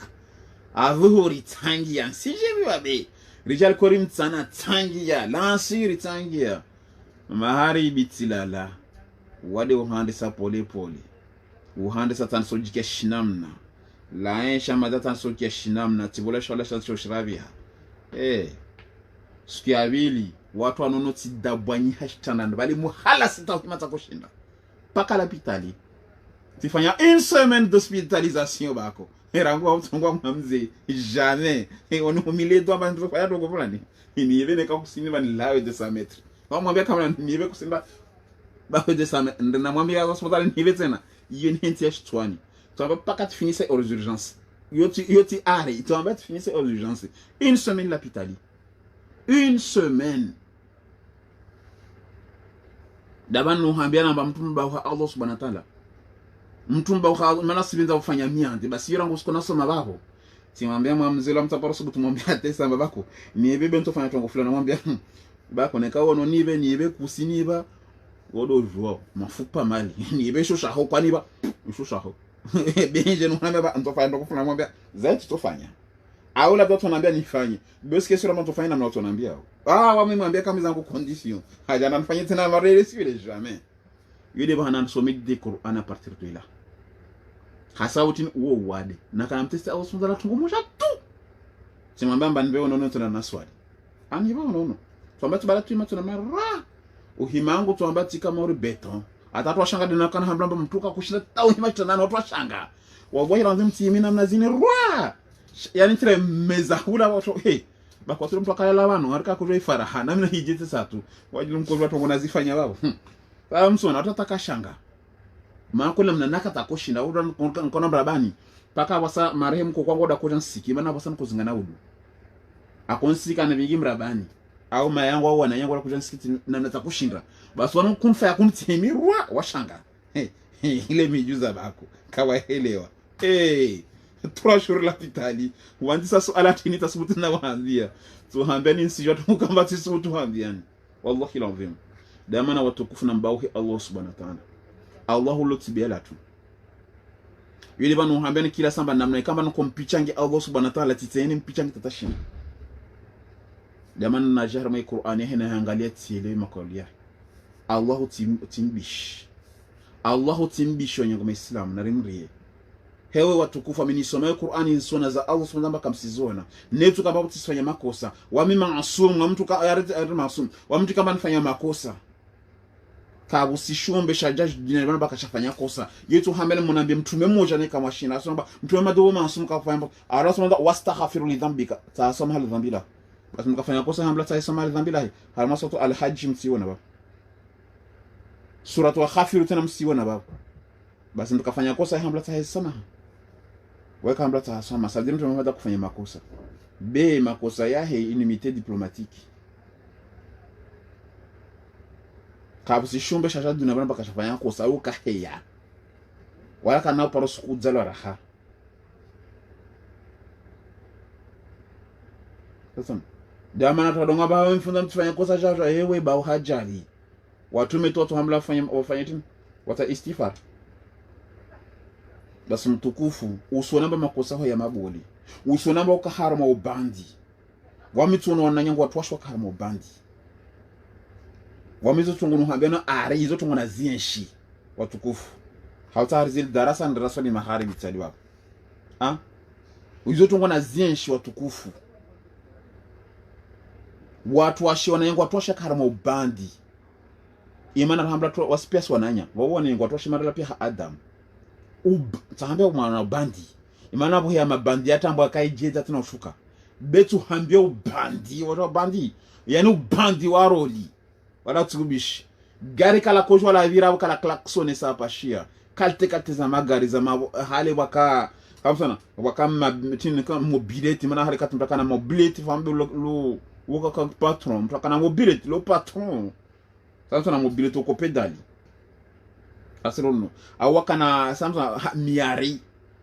Adhuhuri tangia. Sijebi wabe. Rijal korim tsana tangia. Lansiri tangia. Mahari bitilala. Wade uhande sa pole pole. Uhande sa tansojike shinamna. Laensha mada tansojike shinamna. Tibola shola shoshrabiha. Siku ya pili watu wanono tidabwanyi hashtana bali muhala sita ukimata kushinda paka l'hôpital tifanya une semaine d'hospitalisation bako erango utongwa mzee jamais on humilié doit ba ndo fanya dogo fulani ni yebe neka kusini ba ni lawe de 100 mètres kwa mwambia kama ni yebe kusimba ba de 100 mètres ndina mwambia kwa hospitali ni yebe tena yeni ntia shitwani tu vas pas qu'à finir aux urgences yoti ari tu vas finir aux urgences une semaine l'hôpital. Une semaine. Daban no hambia namba mtumba wa Allah subhanahu wa ta'ala. Mtumba wa maana sibinza kufanya miande basi yora ngusko nasoma babo. Simwambia mwamzela mtaporoso butumwambia tesa babako. Ni bebe ntofanya tongo fulani mwambia bako nekawo no nibe kusiniba godo joa mafupa mali. Nibe shosha ho kwaniba shosha ho. Benje no hambia ntofanya tongo fulani mwambia zaiti tofanya. Au labda tunaambia nifanye. Basi sio kama tufanye namna tunaambia. Wamemwambia kama zangu condition. Hajana nifanye tena marele sivile jamais. Yule bwana anasoma de Qur'an à partir de là. Hasa utin uo wade. Na kana mtesta au sunza tungumusha tu. Simwambia mbanbe unono tuna naswali. Ani ba unono. Tuambia tubala tu tuna mara. Uhimangu tuambia tika mori beton. Atatu washanga dina kana hambramba mtuka kushinda tau hima tana watu washanga. Wallahi lazim tiimina mnazini rwa. Yani tire mezahula watu bako tu mtu akala wano harika kujoi faraha na mimi hijite satu wajilu mko watu wanazifanya wao msona watataka shanga makula mnanaka takoshinda ura nkona brabani paka wasa marehemu kwa kwangu dakoja nsiki maana wasa nkuzingana udu akonsika na bigi mrabani au mayangu au wanayangu dakoja nsiki na natakushinda basi wana kumfa ya kumtimirwa washanga ile mijuza bako kawaelewa 3 jours l'hôpital wandi sasa alatini tasubutu na waambia tuhambiani nsijwa tukamba tisubutu waambiani wallahi lazim damana watukufu na mbauhi Allah subhanahu wa ta'ala Allahu lutibela tu yule banu hambiani kila samba namna kama nuko mpichange Allah subhanahu wa ta'ala titeni mpichange tatashina damana na jahra Qur'ani hena angalia tile makolia Allahu timbish Allahu timbish wenye kwa Islam na rimrie hewe watukufu amenisomea Qur'ani suna za Allah subhanahu wa ta'ala kamsizona netu kama utisifanya makosa wa mimi maasum wa mtu maasum wa mtu kama anafanya makosa kabusishombe shajaji dinabana bakashafanya kosa yetu hamele mwanambia mtume mmoja ne kama shina asoma mtume mado maasum kafanya arasoma wastaghfiru li dhanbika taasama hal dhanbila basi mkafanya kosa hamla taasama hal dhanbila halmasatu al-hajj msiona baba suratu al-khafiru tena msiona baba basi mkafanya kosa hamla taasama weka hamla taasama sabidi mtu mmoja kufanya makosa makosa yahe inimité diplomatique kabusi shumbe shasha dunabana bakashafanya kosa au kaheya wala kana paro sukuzalo raha sasa jamana tadonga ba mfunda mtufanya kosa shasha hewe ba hajali watu metoto hamla wafanya tini wata istighfar basi mtukufu usonamba makosa ho ya mabuli usonamba ukaharama ubandi wamituno wananyangwa watu washwa kaharama ubandi wamizo tungunu hambena ari hizo tunguna zienshi watukufu hauta harizili darasa ni mahari mitali wapo hizo tunguna zienshi watukufu watu washi wananyangwa watu washwa kaharama ubandi imana rahambla to wasipias wananya wawone ngwatwa shimara pia Adam tahambia mwana bandi imana bo ya mabandi atambo akaijeza tena ushuka betu hambia ubandi watu bandi yani ubandi waroli wala tugubishi gari kala kojwa la vira kala klaksone sa pashia kalte za magari za hale waka kamsana waka mtini kama mobility mana hale katumtaka na mobility fambe lo waka patron mtaka na mobility lo patron sasa na mobility ko pedali asirono awaka na samsung miari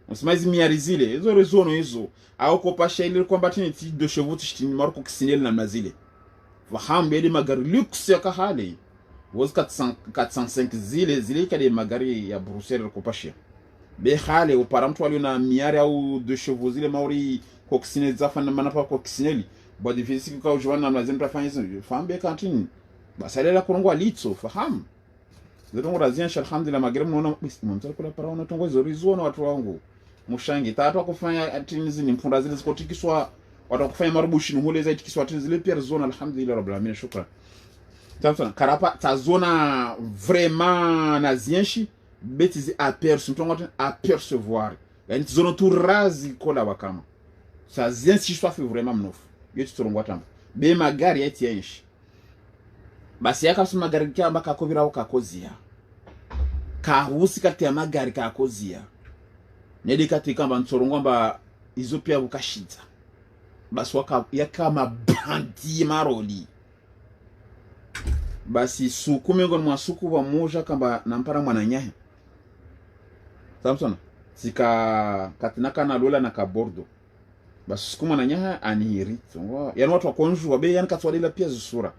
msimazi miari zile hizo rezono hizo au ko pasha ile kwamba tini de chevaux tishini marko kisinel na mazile fahambe ile magari luxe ya kahale was 405 zile kade magari ya Bruxelles ko pasha be hale upara mtu alio na miari au de chevaux zile mauri ko kisinel zafana manapa ko kisineli bodi physique kwa ujwana na mazini tafanya hizo fahambe kantini basalela kurongwa litso fahamu zitongo razia alhamdulillah magari mnaona mtaka kula para una tongo zorizo na watu wangu mushangi tatu kufanya atinizi ni mpunda zile zikotikiswa watu kufanya marubushi nuhule za itikiswa atinizi zile pia zona alhamdulillah rabbil alamin shukran tafuna karapa ta zona vraiment na zienshi betizi aperçu mtongo apercevoir yani zona tu razi kola wakama sa zienshi swafi vraiment mnofu yetu turongwa tamba be magari yati yenshi basi yakasema magari kamba kakobira ukakozia kahusi kati ya magari kakozia nedi kati kamba ntsorongo mba izo pia bukashidza basi waka yakama bandi maroli basi suku mengo mwa suku wa moja kamba nampara mwana nyahe Samson sika katinaka na lola na kabordo basi suku mwana nyahe anihiri ngo yani watu wakonjwa be yani katwalila pia zisura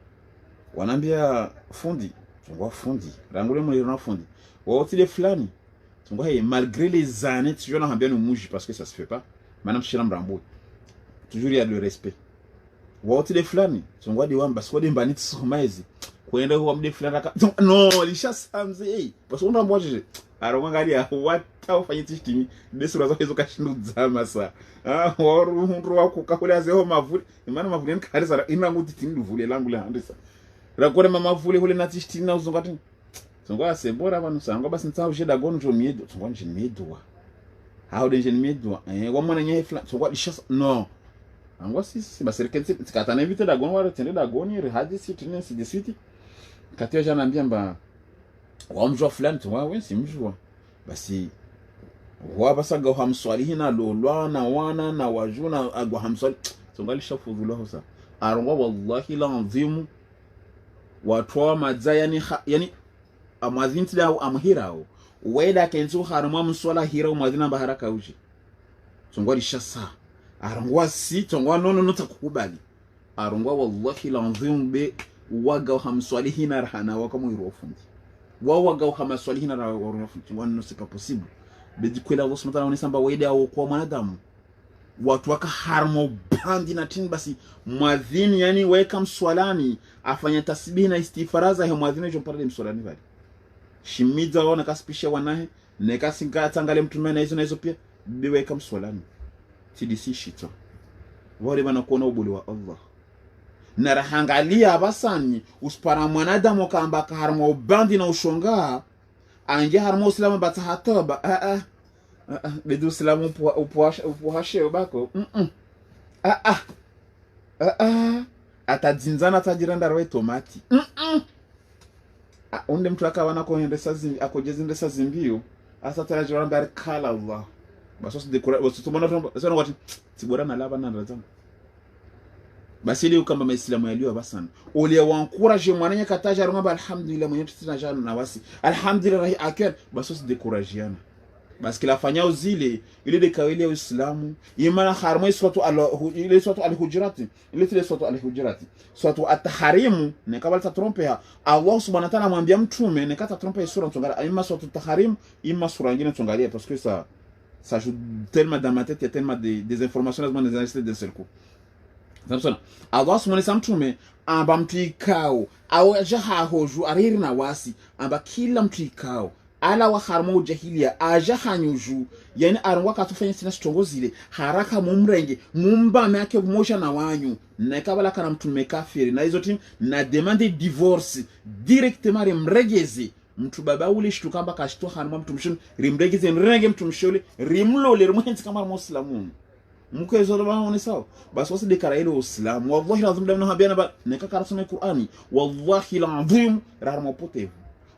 wanambia fundi tungwa fundi rangule muliro na fundi waotile fulani tungwa hey malgré les années toujours na hambia no muji parce que ça se fait pas manam shira mrambo toujours il y a le respect waotile fulani tungwa di wamba siko de mbaniti somaizi kwenda kwa mde fulani no lisha samze hey parce qu'on rambo je aronga ngali ya wata ufanyiti timi desura zake zo kashindu zama sa waru hundu wako kakule azeho mavuli imana mavuli nkari sara ina nguti timi duvule langu la handisa rakore mama vule hule na tistina uzongati zongwa sebora banu sangwa basi ntsawo jeda gono jo miedo zongwa njini miedwa how de njini miedwa wa mwana nyehe fla zongwa lishasa no angwa sisi baserkenzi tikatana evite da gono wara tende da gono ri hadi siti nensi de siti katia jana mbiamba wa mjwa fulani tu wa wensi mjwa basi wa basaga hamswalihi na lolwa na wana na wajuna agwa hamswali zongwa lishafudhulahu sa arongwa wallahi la azimu watu madza yani amwadhinti lao amhirao weda kenzo harama mswala hirao mwadhina baharaka uji tongwa lishasa arongwa si tongwa no takukubali arongwa wallahi lanzim be waga hamswalihi na rahana wakamu irofundi waga hamswalihi na irofundi wano c'est pas possible bedi kwela Allah subhanahu wa ta'ala onisamba weda au kwa mwanadamu watu waka harmo bandi na tini basi mwadhini yani weka mswalani afanya tasbihi na istifaraza ya mwadhini jompara mswalani vali shimiza wana kaspisha wanahe neka singa tangale mtume na hizo pia biweka mswalani tidisi shito wale bana kuona ubuli wa Allah na rahangalia abasani uspara mwanadamu kamba ka harmo bandi na ushonga anje harmo usilamu batahatoba bedu silamu upuhashe ubako atadzinzana tajiranda rawe tomati onde mtu akawana kohendesa zimbi akojezindesa zimbiyo asatara joramba arkala Allah baso dekora baso tumona sana wati tibora na laba na razana basili ukamba maislamu yaliyo basana ole wankuraje mwananya kataja rumba alhamdulillah mwenye tutina jana na wasi alhamdulillah akyan baso dekurajiana basi kila fanya uzile ile de kawili ya Uislamu imana harmo swatu ile swatu al-hujurati ile tile swatu al-hujurati swatu at-taharimu ne kabla tatrompea Allah subhanahu wa ta'ala mwambia mtume ne kata trompea sura tongalia ima swatu taharim ima sura nyingine tongalia parce que ça joue tellement dans ma tête, il y a tellement des informations dans les analyses d'un seul coup. Samsona Allah subhanahu wa ta'ala mtume amba mtu ikao au jaha hoju ariri na wasi amba kila mtu ikao ala wa harmo jahiliya aja hanyuju yani arwa katufanya sina stongozile haraka mumrenge mumba make mosha na wanyu na kabala kana mtume kafiri na hizo tim na demande divorce directement remregeze mtu baba ule shitukamba kashito hanuma mtu mshoni rimregeze nrenge mtu mshole rimlole rimwenzi kama muslimu mkezo ndo bana sawa basi wasi dekara ile uislamu wallahi lazim damna habiana ba neka karasome Qur'ani wallahi lazim rahma potevu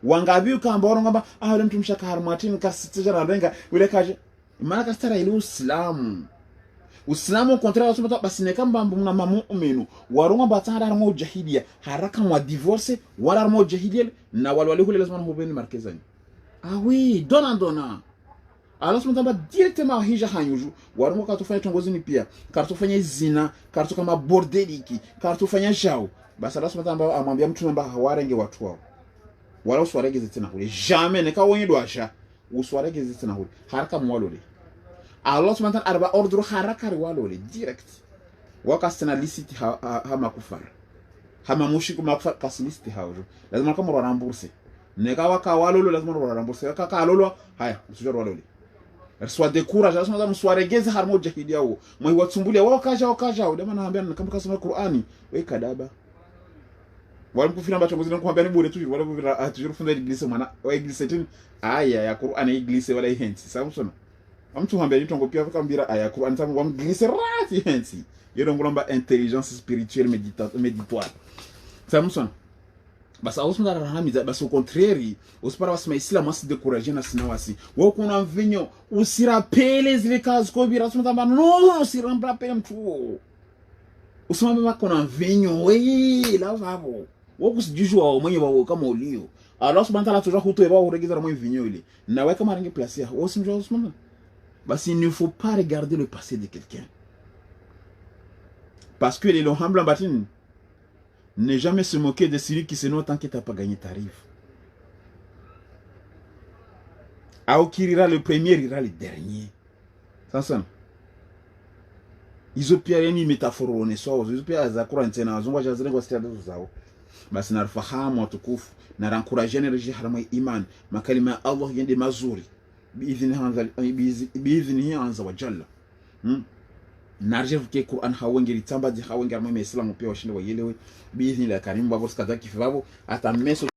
wangabi kamba ngamba ule mtu mshaka harmatini kasitijara renga ule kaje maana kastara ile uislamu contraire wasoma basi neka mbambu na muuminu waronga batara harmo jahiliya haraka mwa divorce wala harmo jahiliya na wale hule lazima hubeni markezani oui dona alors ce moment directement hija hanyuju warongo katufanya tongozini pia kartufanya zina kartu kama bordeliki kartufanya jao basi alors ce moment amwambia mtu namba hawarenge watu wao wala uswaregeze tena hule jamais neka wenyedo asha uswaregeze tena hule haraka mwalole alors ce moment arba ordre haraka riwalole direct wakastana lisiti hama kufara hama mushiku makufara kasilisti haujo lazima kama rambourse neka waka walolo lazima rambourse kaka alolo haya msijoro walole soit découragé asema mswaregeze harmo jahiliya wao mwe watsumbulia wao kaja dama naambia kama kasoma Qur'ani we kadaba wala mkufina mbacho ngozina kuambia ni bure tu wala bure toujours funda iglise mwana wa iglise tin aya ya Qur'ani iglise wala hensi samsona amtu hambia nitongo pia kambira aya Qur'ani tamu wa iglise rati hensi yero ngolomba intelligence spirituelle méditoire samsona basi ausunda rahamiza basi au contraire usipara wasema islamu asi décourager na sinawasi wao kuna mvinyo usirapele zile kazi kwa bira usema tamba no usirapele mtu usema mama kuna mvinyo we la vavo wao kusijijua wao mwenye wao kama ulio alors subhanahu wa ta'ala huto wao uregeza na mwenye vinyo ile na wewe kama rangi place ya wao simjua usema basi il ne faut pas regarder le passé de quelqu'un parce que les humble batine. Ne jamais se moquer de celui qui se noie tant que tu n'as pas gagné ta rive. Qui ira le premier, ira le dernier. Ça. Ils ont pire une métaphore on est soit ils ont pire zakura ntena zungwa jazile kwa stia zao. Basi nafahamu watukufu na encourager energy harama iman makalima ya Allah yende mazuri biidhnihi anza wa jalla. Narje vuke Qur'an hawengeri tamba di hawengeri mwe Islam pia washinde wayelewe biidhni la karim babo skadaki favo ata meso